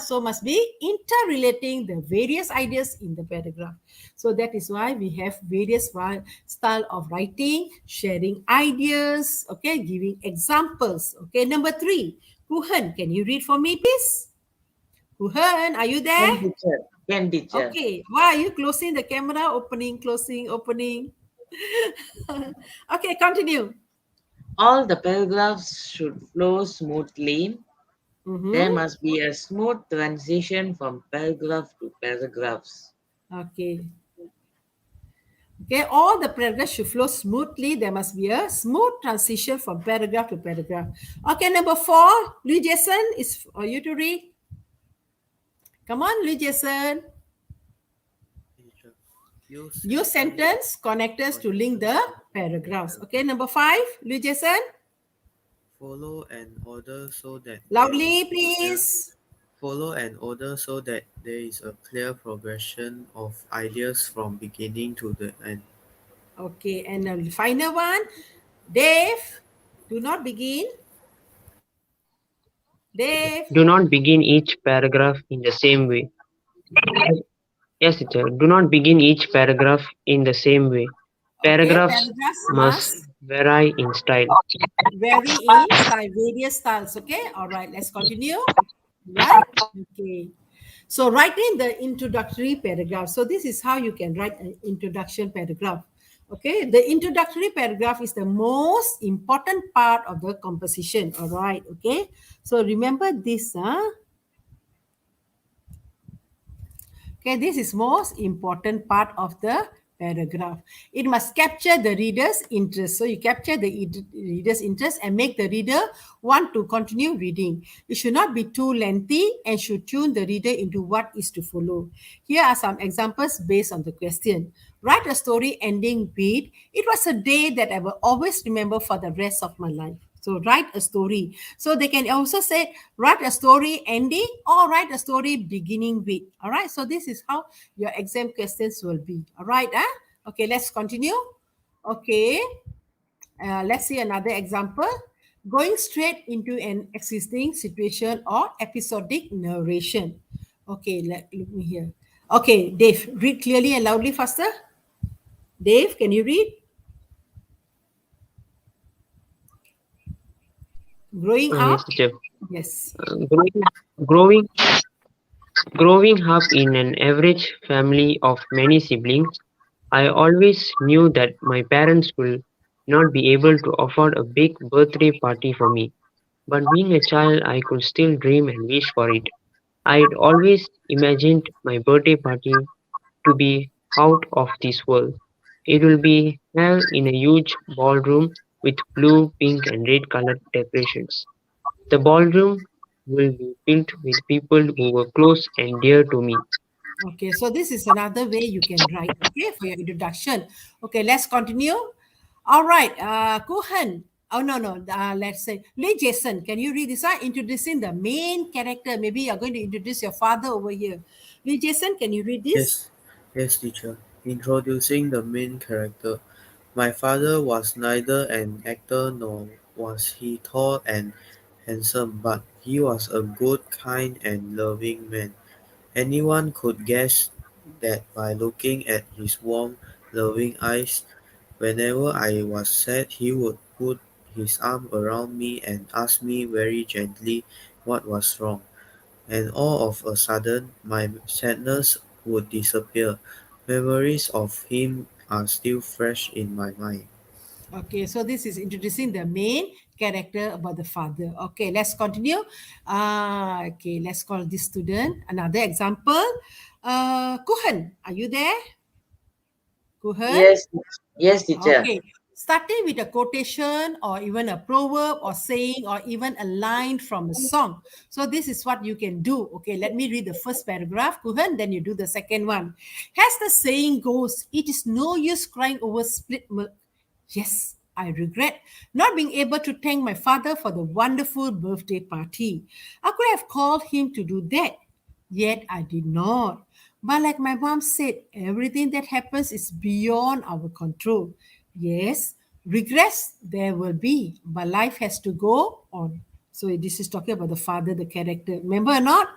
So must be interrelating the various ideas in the paragraph. So that is why we have various style of writing, sharing ideas, okay, giving examples. Okay, number 3. Kuhan, can you read for me, please? Kuhan, are you there? Can teacher. Can teacher. Okay, why are you closing the camera? Opening, closing, opening. Okay, continue. All the paragraphs should flow smoothly. There Mm-hmm. must be a smooth transition from paragraph to paragraphs. Okay. Okay, all the paragraphs should flow smoothly. There must be a smooth transition from paragraph to paragraph. Okay, number 4, Lee Jason, is for you to read. Come on, Lee Jason. Teacher. Use Use sentence connectors to link the paragraphs. Okay, number 5, Lee Jason. Follow an order so that there is Loudly, clear please. follow an order so that there is a clear progression of ideas from beginning to the end. Okay, and the final one, Dave. Do not begin. Dave. Do not begin each paragraph in the same way. Yes, teacher. Do not begin each paragraph in the same way. Okay, Paragraphs paragraphs must must vary in style. vary in style, various styles. Okay, all right, let's continue. Right? Okay. So writing the introductory paragraph. So this is how you can write an introduction paragraph. Okay, the introductory paragraph is the most important part of the composition. All right, okay. So remember this, Okay, this is most important part of the paragraph. It must capture the reader's interest. So you capture the reader's interest and make the reader want to continue reading. It should not be too lengthy and should tune the reader into what is to follow. Here are some examples based on the question. Write a story ending with, "It was a day that I will always remember for the rest of my life." So write a story. So they can also say write a story ending or write a story beginning with. All right. So this is how your exam questions will be. All right. Okay. Let's continue. Okay. Let's see another example. Going straight into an existing situation or episodic narration. Okay. Look me here. Okay, Dave, read clearly and loudly faster. Dave, can you read? Growing Yes, up. teacher. Yes. Growing, growing, growing up in an average family of many siblings, I always knew that my parents will not be able to afford a big birthday party for me. But being a child, I could still dream and wish for it. I'd always imagined my birthday party to be out of this world. It will be held in a huge ballroom with blue, pink, and red colored decorations. The ballroom will be filled with people who were close and dear to me. Okay, so this is another way you can write, okay, for your introduction. Okay, let's continue. All right, Kuhan. Oh, no, no. Let's say, Lee Jason, can you read this out? Introducing the main character. Maybe you're going to introduce your father over here. Lee Jason, can you read this? Yes, yes, teacher. Introducing the main character. My father was neither an actor nor was he tall and handsome, but he was a good, kind, and loving man. Anyone could guess that by looking at his warm, loving eyes. Whenever I was sad, he would put his arm around me and ask me very gently what was wrong. And all of a sudden, my sadness would disappear. Memories of him are still fresh in my mind. Okay, so this is introducing the main character about the father. Okay, let's continue. Okay, let's call this student another example. Kuhan, are you there? Kuhan? Yes, yes, teacher. Okay, starting with a quotation or even a proverb or saying or even a line from a song. So this is what you can do. Okay, let me read the first paragraph, Kuhan, then you do the second one. As the saying goes, it is no use crying over split milk. Yes, I regret not being able to thank my father for the wonderful birthday party. I could have called him to do that, yet I did not. But like my mom said, everything that happens is beyond our control. Yes, regrets there will be, but life has to go on. So this is talking about the father, the character. Remember or not?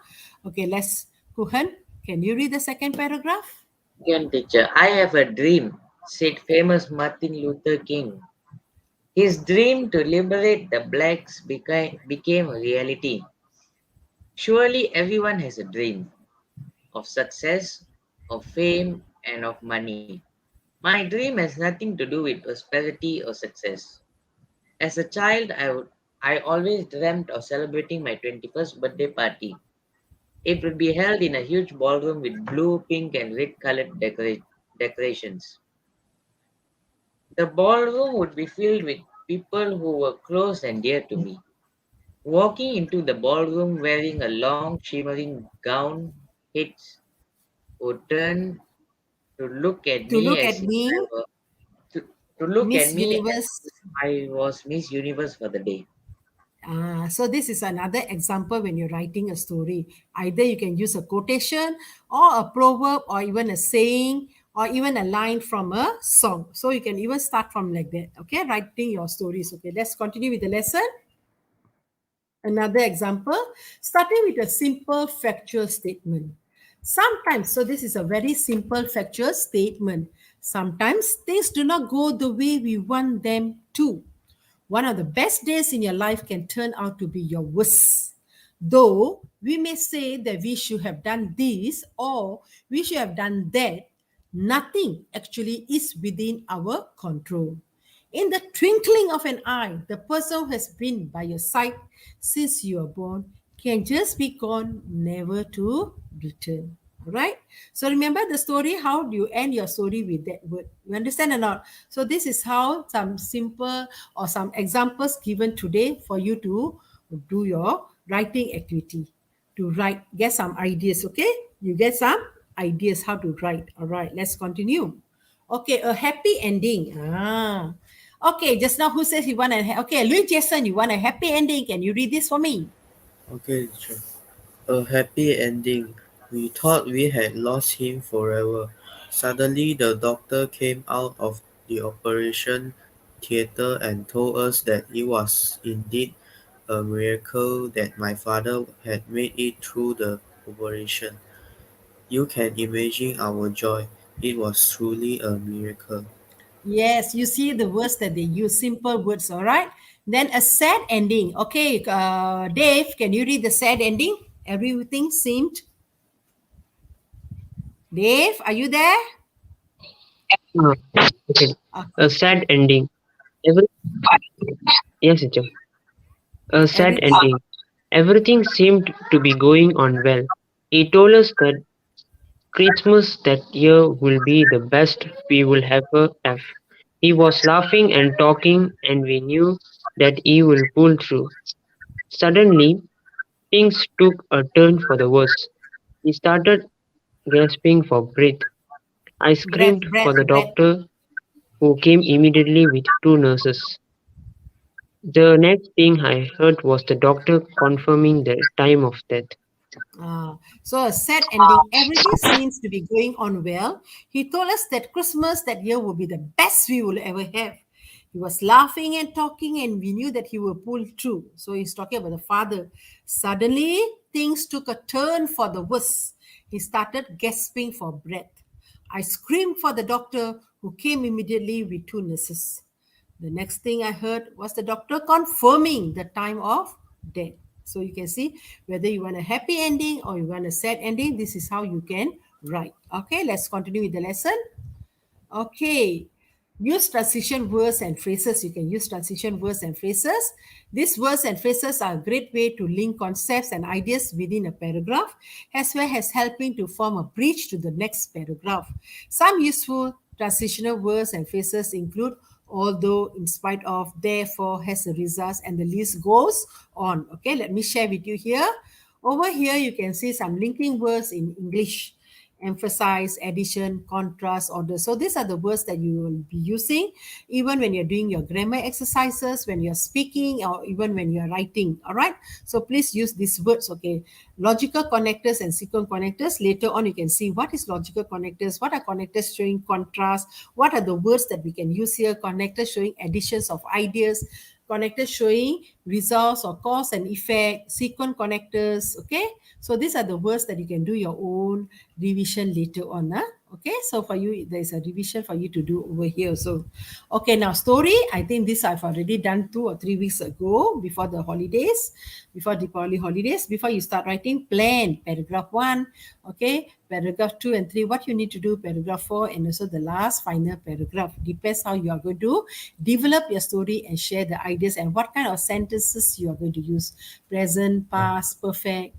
Okay, let's, Kuhan, can you read the second paragraph? Again, teacher. I have a dream, said famous Martin Luther King. His dream to liberate the blacks became a reality. Surely everyone has a dream of success, of fame, and of money. My dream has nothing to do with prosperity or success. As a child, I always dreamt of celebrating my 21st birthday party. It would be held in a huge ballroom with blue, pink, and red colored decorations. The ballroom would be filled with people who were close and dear to me. Walking into the ballroom wearing a long, shimmering gown, kids would turn to look at To me look as at if I me, were to look at Miss me as Universe. if I was Miss Universe for the day. So this is another example when you're writing a story. Either you can use a quotation or a proverb or even a saying or even a line from a song. So you can even start from like that. Okay, writing your stories. Okay, let's continue with the lesson. Another example, starting with a simple factual statement. Sometimes, so this is a very simple factual statement. Sometimes things do not go the way we want them to. One of the best days in your life can turn out to be your worst. Though we may say that we should have done this or we should have done that, nothing actually is within our control. In the twinkling of an eye, the person who has been by your side since you were born can just be gone, never to return. All right. So remember the story. How do you end your story with that word? You understand or not? So this is how some simple or some examples given today for you to do your writing activity. To write, get some ideas. Okay. You get some ideas how to write. All right. Let's continue. Okay, a happy ending. Okay, just now who says you want okay, Louis Jason, you want a happy ending. Can you read this for me? Okay, teacher. A happy ending. We thought we had lost him forever. Suddenly the doctor came out of the operation theatre and told us that it was indeed a miracle that my father had made it through the operation. You can imagine our joy. It was truly a miracle. Yes, you see the words that they use, simple words, all right? Then a sad ending. Okay, Dave, can you read the sad ending? Everything seemed. Dave, are you there? Uh, okay. Uh, A sad ending. Every yes, teacher. A sad everything. ending. Everything seemed to be going on well. He told us that Christmas that year will be the best we will ever have. He was laughing and talking, and we knew that he will pull through. Suddenly, things took a turn for the worse. He started gasping for breath. I Breath, screamed for breath, the breath. doctor, who came immediately with two nurses. The next thing I heard was the doctor confirming the time of death. So a sad ending. Everything seems to be going on well. He told us that Christmas that year will be the best we will ever have. He was laughing and talking, and we knew that he would pull through. So he's talking about the father. Suddenly, things took a turn for the worse. He started gasping for breath. I screamed for the doctor, who came immediately with two nurses. The next thing I heard was the doctor confirming the time of death. So you can see whether you want a happy ending or you want a sad ending, this is how you can write. Okay, let's continue with the lesson. Okay. Use transition words and phrases. You can use transition words and phrases. These words and phrases are a great way to link concepts and ideas within a paragraph, as well as helping to form a bridge to the next paragraph. Some useful transitional words and phrases include although, in spite of, therefore, has a result, and the list goes on. Okay, let me share with you here. Over here, you can see some linking words in English: emphasize, addition, contrast, order. So these are the words that you will be using even when you're doing your grammar exercises, when you're speaking, or even when you're writing. All right. So please use these words. Okay. Logical connectors and sequence connectors. Later on, you can see what is logical connectors, what are connectors showing contrast, what are the words that we can use here, connectors showing additions of ideas, connectors showing results or cause and effect, sequence connectors. Okay, so these are the words that you can do your own revision later on. Okay, so for you, there's a revision for you to do over here. So, okay, now story. I think this I've already done 2 or 3 weeks ago before the holidays, before the Diwali holidays. Before you start writing, plan paragraph 1. Okay, paragraph 2 and 3. What you need to do, paragraph 4, and also the last final paragraph. Depends how you are going to develop your story and share the ideas and what kind of sentences you are going to use. Present, past, perfect.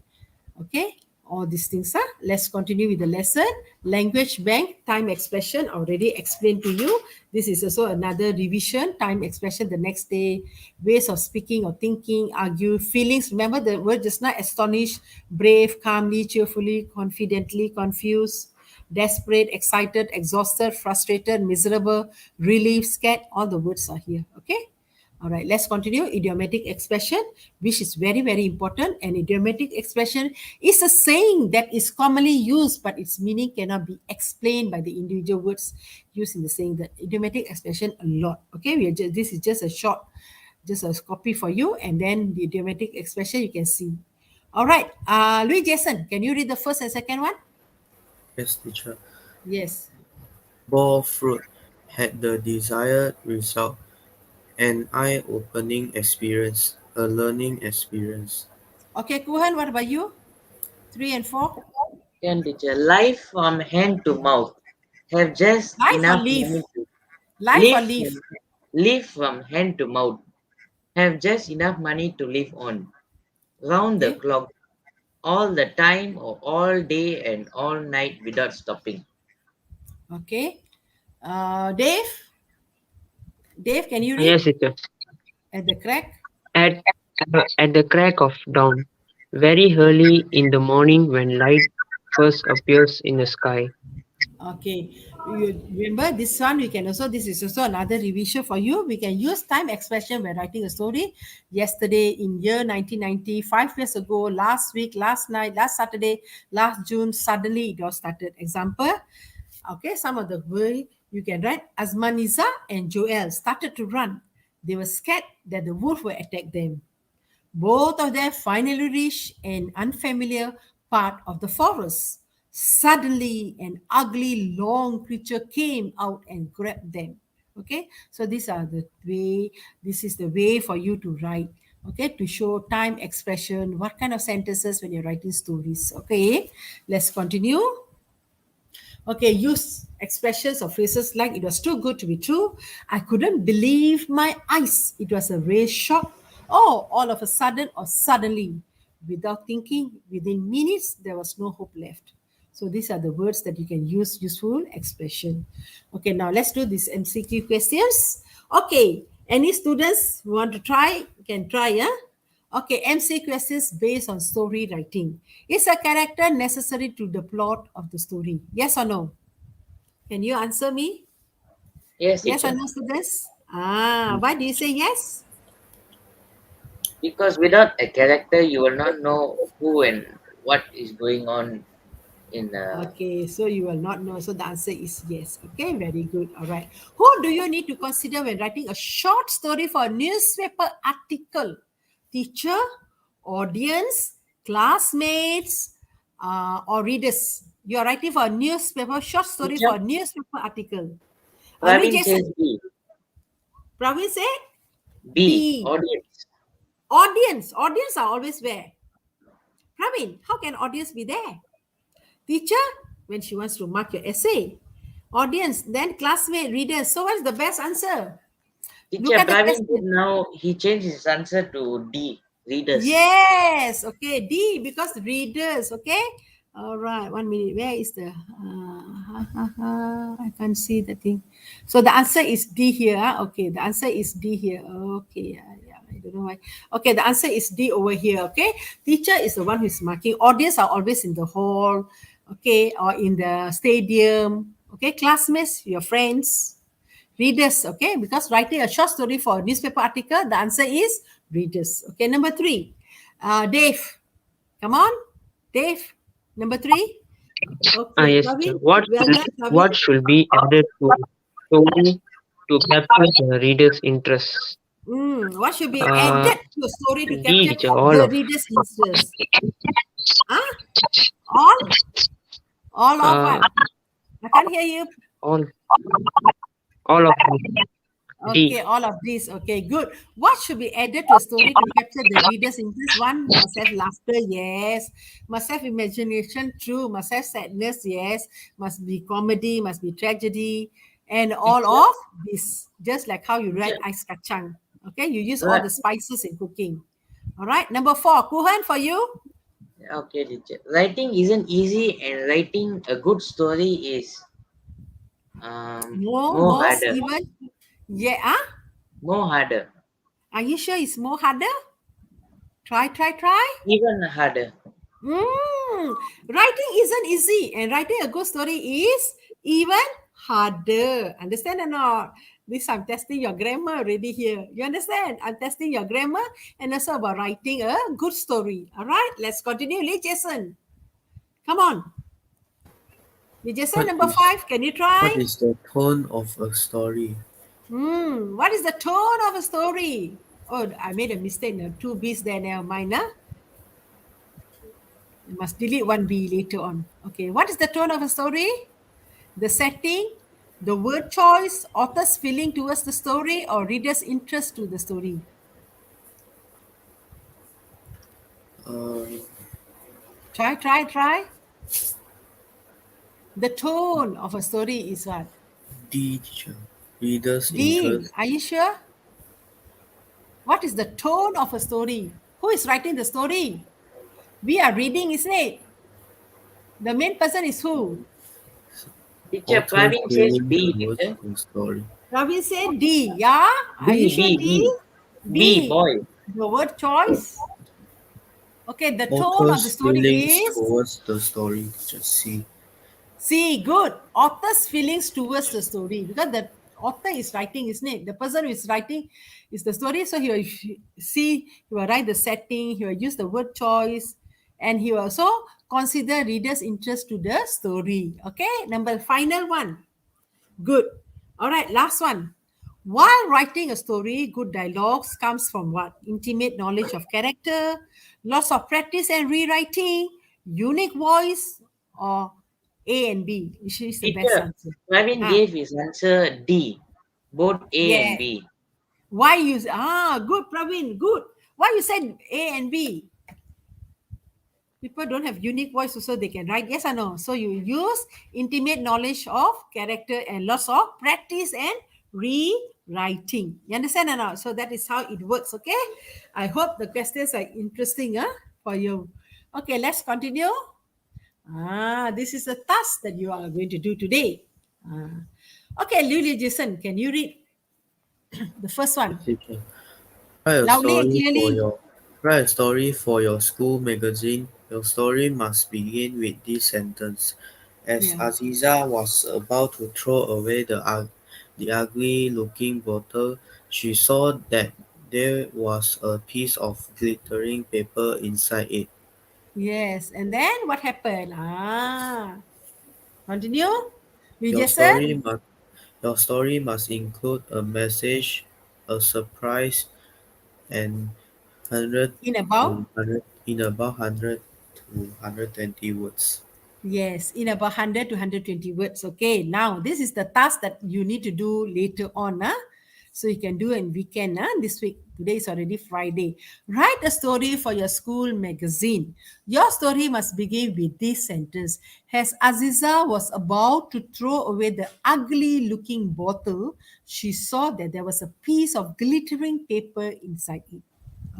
Okay. all these things. Let's continue with the lesson. Language bank, time expression, already explained to you. This is also another revision. Time expression the next day, ways of speaking or thinking, argue, feelings. Remember the word just now: astonished, brave, calmly, cheerfully, confidently, confused, desperate, excited, exhausted, frustrated, miserable, relieved, scared. All the words are here. Okay. All right, let's continue. Idiomatic expression, which is very, very important. And idiomatic expression is a saying that is commonly used, but its meaning cannot be explained by the individual words used in the saying. The idiomatic expression a lot. Okay, this is just a short, just a copy for you. And then the idiomatic expression you can see. All right, Louis Jason, can you read the first and second one? Yes, teacher. Yes. Bore fruit, had the desired result, an eye-opening experience, a learning experience. Okay, Kuhan, what about you? 3 and 4. Can teacher, life from hand to mouth. Have just Life or enough money leave? to Life or live leave? from, live from hand to mouth. Have just enough money to live on. Round the Okay. clock, all the time or all day and all night without stopping. Okay. Dave? Dave, can you read Yes, teacher. at the crack? At at the crack of dawn, very early in the morning when light first appears in the sky. Okay. You remember this one, we can also, this is also another revision for you. We can use time expression when writing a story. Yesterday, in year 1990, 5 years ago, last week, last night, last Saturday, last June, suddenly it all started. Example, okay, some of the way you can write, Azmaniza and Joel started to run. They were scared that the wolf will attack them. Both of them finally reached an unfamiliar part of the forest. Suddenly, an ugly, long creature came out and grabbed them. Okay, so these are the way, this is the way for you to write. Okay, to show time expression, what kind of sentences when you're writing stories. Okay, let's continue. Okay, use expressions or phrases like it was too good to be true. I couldn't believe my eyes. It was a real shock. Oh, all of a sudden or suddenly. Without thinking, within minutes, there was no hope left. So these are the words that you can use, useful expression. Okay, now let's do these MCQ questions. Okay, any students who want to try, can try, yeah? Okay, MC questions based on story writing. Is a character necessary to the plot of the story? Yes or no? Can you answer me? Yes, Yes or teacher. no, students? Why do you say yes? Because without a character, you will not know who and what is going on in. Okay, so you will not know. So the answer is yes. Okay, very good. All right. Who do you need to consider when writing a short story for a newspaper article? Teacher, audience, classmates, or readers? You are writing for a newspaper, short story Teacher, for a newspaper article. Louis Praveen Jason, says B. Praveen said B. B. Audience. Audience. Audience are always where? Praveen, how can audience be there? Teacher, when she wants to mark your essay. Audience, then classmate, readers. So what's the best answer? Look Teacher, at the Praveen question. did now he changed his answer to D. Readers. Yes. Okay. D, because readers. Okay. All right. 1 minute. Where is the? I can't see the thing. So the answer is D here. Okay. The answer is D here. Okay. Yeah. I don't know why. Okay. The answer is D over here. Okay. Teacher is the one who's marking. Audience are always in the hall. Okay. Or in the stadium. Okay. Classmates, your friends. Readers, okay? Because writing a short story for a newspaper article, the answer is readers. Okay, number 3. Dave, come on. Dave, number 3. Okay, Yes, teacher. Praveen. Well done, What Praveen. should be added to a story to capture the reader's interest? What should be Uh, added to a story to D, capture teacher. All the of. reader's interest? Huh? All? All of Uh, what? I can't hear you. all. All of Okay, D. all of these. Okay, good. What should be added to a story to capture the reader's interest? One, must have laughter, yes. Must have imagination, true. Must have sadness, yes. Must be comedy, must be tragedy, and all Teacher, of this. Just like how you write teacher, ice kacang. Okay, you use all right. the spices in cooking. All right, number 4. Kuhan, for you? Okay, teacher. Writing isn't easy, and writing a good story is More, more most, harder. even. Yeah. Ah? More harder. Are you sure it's more harder? Try, try, try. Even harder. Writing isn't easy, and writing a good story is even harder. Understand or not? This I'm testing your grammar already here. You understand? I'm testing your grammar and also about writing a good story. All right, let's continue. Lee Jason, come on. Lee Jason, What number is five. Can you try? what is the tone of a story? What is the tone of a story? Oh, I made a mistake. Now, two B's there. Never mind. Huh? You must delete one B later on. Okay. What is the tone of a story? The setting, the word choice, author's feeling towards the story, or reader's interest to the story. Uh, Try, try, try. The tone of a story is what? D teacher. Reader's D. interest. Are you sure? What is the tone of a story? Who is writing the story? We are reading, isn't it? The main person is who? Teacher Author's Praveen says feeling B, towards teacher. the story. Ravi said D. Yeah? B, Are you sure B, D? B. B, B. boy. The word choice. Okay, the tone of the Author's story feelings is towards the story. Teacher C. see, good. Author's feelings towards the story because the author is writing, isn't it? The person who is writing is the story. So he will see, he will write the setting, he will use the word choice, and he will also consider reader's interest to the story. Okay, number final one. Good. All right, last one. While writing a story, good dialogues comes from what? Intimate knowledge of character, lots of practice and rewriting, unique voice, or A and B, which is the best Teacher, answer. Praveen Ah, gave his answer D. Both A and yeah. B. Why you good, Praveen, good. Why you said A and B? People don't have unique voice also they can write yes or no. So you use intimate knowledge of character and lots of practice and rewriting. You understand or not? So that is how it works. Okay, I hope the questions are interesting for you. Okay, let's continue. This is a task that you are going to do today. Okay, Lily Jason, can you read the first one Yes, teacher. Write a loudly and story for clearly? your Write a story for your school magazine. Your story must begin with this sentence. As Yeah. Aziza was about to throw away the ugly looking bottle, she saw that there was a piece of glittering paper inside it. Yes. And then what happened? Continue. We Your just said story must your story must include a message, a surprise, and 100 in about to 100 in about 100 to 120 words. yes, in about 100 to 120 words. Okay. Now this is the task that you need to do later on. So you can do in weekend this week. Today is already Friday. Write a story for your school magazine. Your story must begin with this sentence. As Aziza was about to throw away the ugly looking bottle, she saw that there was a piece of glittering paper inside it.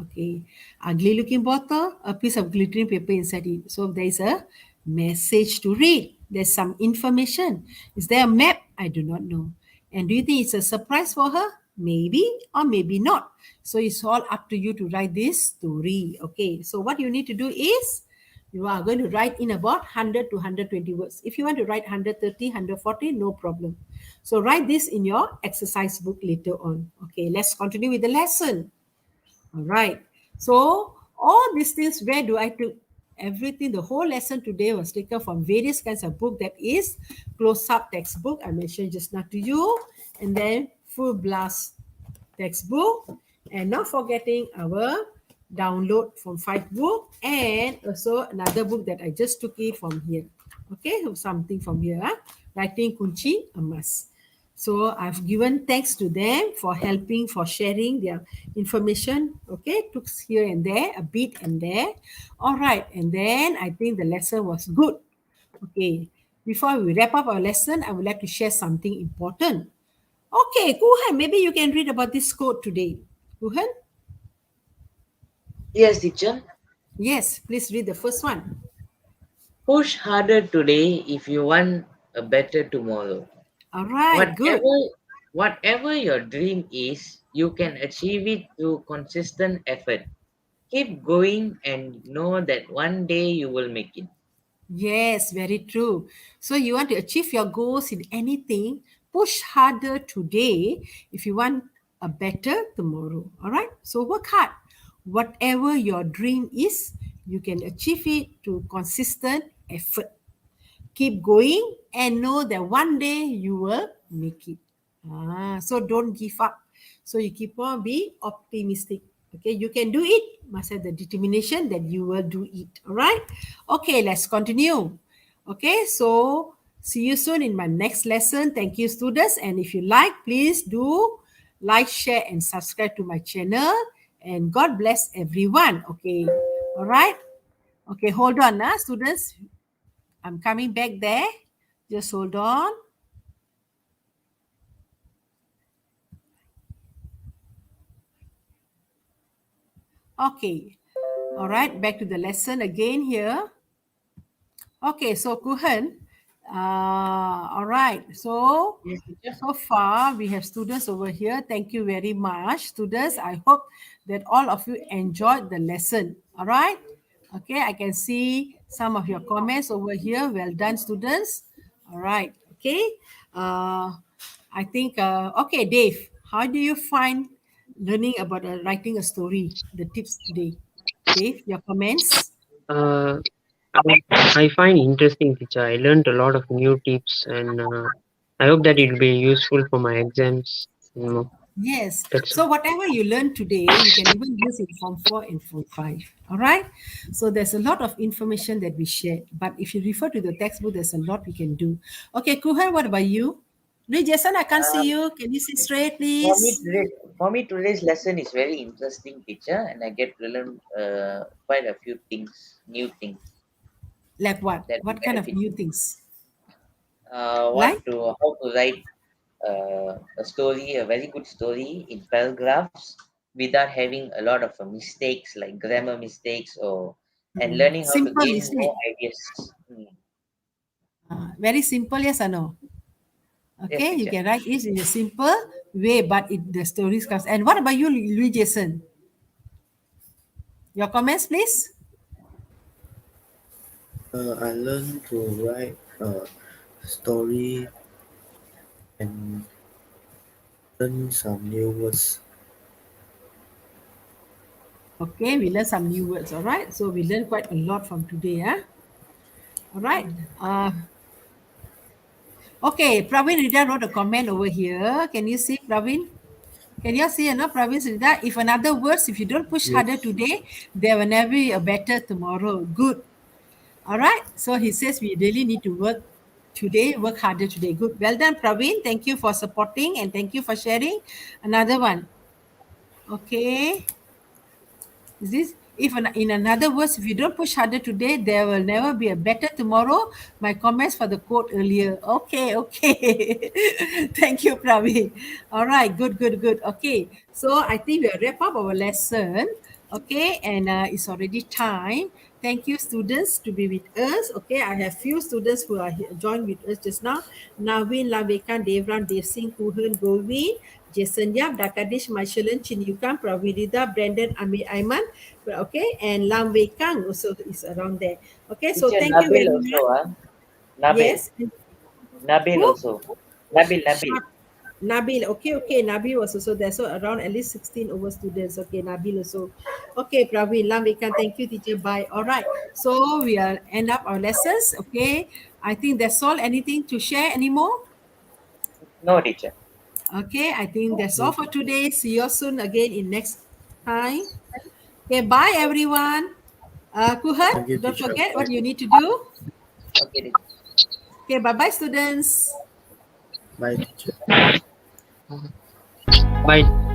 Okay, ugly looking bottle, a piece of glittering paper inside it. So there is a message to read. There's some information. Is there a map? I do not know. And do you think it's a surprise for her? Maybe or maybe not. So it's all up to you to write this story. Okay, so what you need to do is you are going to write in about 100 to 120 words. If you want to write 130, 140, no problem. So write this in your exercise book later on. Okay, let's continue with the lesson. All right. So all these things, where do I took everything? The whole lesson today was taken from various kinds of book that is close-up textbook. I mentioned just now to you, and then full blast textbook, and not forgetting our download from five book and also another book that I just took it from here. Okay, something from here. Writing Kunci Emas. So I've given thanks to them for helping, for sharing their information. Okay, took here and there, a bit and there. All right, and then I think the lesson was good. Okay, before we wrap up our lesson, I would like to share something important. Okay, Kuhan, maybe you can read about this quote today. Kuhan? Yes, teacher. Yes, please read the first one. Push harder today if you want a better tomorrow. All right, good. Whatever whatever your dream is, you can achieve it through consistent effort. Keep going and know that one day you will make it. Yes, very true. So you want to achieve your goals in anything, push harder today if you want a better tomorrow. All right? So work hard. Whatever your dream is, you can achieve it through consistent effort. Keep going and know that one day you will make it. So don't give up. So you keep on be optimistic. Okay, you can do it. Must have the determination that you will do it. All right. Okay, let's continue. Okay, so see you soon in my next lesson. Thank you, students. And if you like, please do like, share, and subscribe to my channel. And God bless everyone. Okay. All right. Okay, hold on, students. I'm coming back there. Just hold on. Okay. All right. Back to the lesson again here. Okay. So Kuhan. All right. So Yes, teacher. so far we have students over here. Thank you very much, students. I hope that all of you enjoyed the lesson. All right. Okay. I can see some of your comments over here. Well done, students. All right. Okay. I think. Okay, Dave. How do you find learning about writing a story? The tips today, Dave. Your comments. Uh, I find interesting, teacher. I learned a lot of new tips, and I hope that it will be useful for my exams. Yes. That's So whatever you learn today, you can even use in Form 4 and Form 5. All right. So there's a lot of information that we share. But if you refer to the textbook, there's a lot we can do. Okay, Kuhan, what about you? No, Jason, I can't see Um, you. Can you sit straight, for me please? today, for me today's lesson is very interesting, teacher, and I get to learn quite a few things, new things Like what? that will What kind of benefit new me. things? What Like? to how to write a story, a very good story in paragraphs without having a lot of mistakes like grammar mistakes or and learning how to Simple, gain is more it? ideas. Hmm. Very simple, yes or no? Yes, Okay, you teacher. can write it in a simple way, but the stories comes. And what about you, Louis Jason? Your comments, please. I learned to write a story and learn some new words. Okay, we learn some new words. All right, so we learned quite a lot from today. All right. Okay, Praveen Rida wrote a comment over here. Can you see, Praveen? Can you see, Praveen Rida? If another words, if you don't push harder Yes. today, there will never be a better tomorrow. Good. All right. So he says we really need to work today, work harder today. Good. Well done, Praveen. Thank you for supporting and thank you for sharing. Another one. Okay. Is this if in another words, if you don't push harder today, there will never be a better tomorrow. My comments for the quote earlier. Okay, okay. Thank you, Praveen. All right, good, good, good. Okay, so I think we'll wrap up our lesson. Okay, and it's already time. Thank you, students, to be with us. Okay, I have few students who are joined with us just now. Naveen, Lavekan, Devran, Devsing, Kuhan, Govin, Jason Yap, Dakadish, Marshallan, Chinyukan, Pravidita, Brandon, Amir Aiman. Okay, and Lam Wei Kang also is around there. Okay, so Teacher thank you Nabil very also, much. Nabil. Yes. Nabil Who? also. Nabil. Sharp. Nabil. Okay, okay. Nabil was also there. So around at least 16 over students. Okay, Nabil also. Okay, Praveen, Lam Wei Kang, thank you, teacher. Bye. All right. So we are end up our lessons. Okay. I think that's all. Anything to share anymore? No, teacher. Okay, I think that's all No. for today. See you soon again in next time. Okay, bye everyone. Kuhan, Thank you, don't teacher. forget Bye. what you need to do. Okay, teacher. Okay, bye bye, students. Bye, teacher. bye.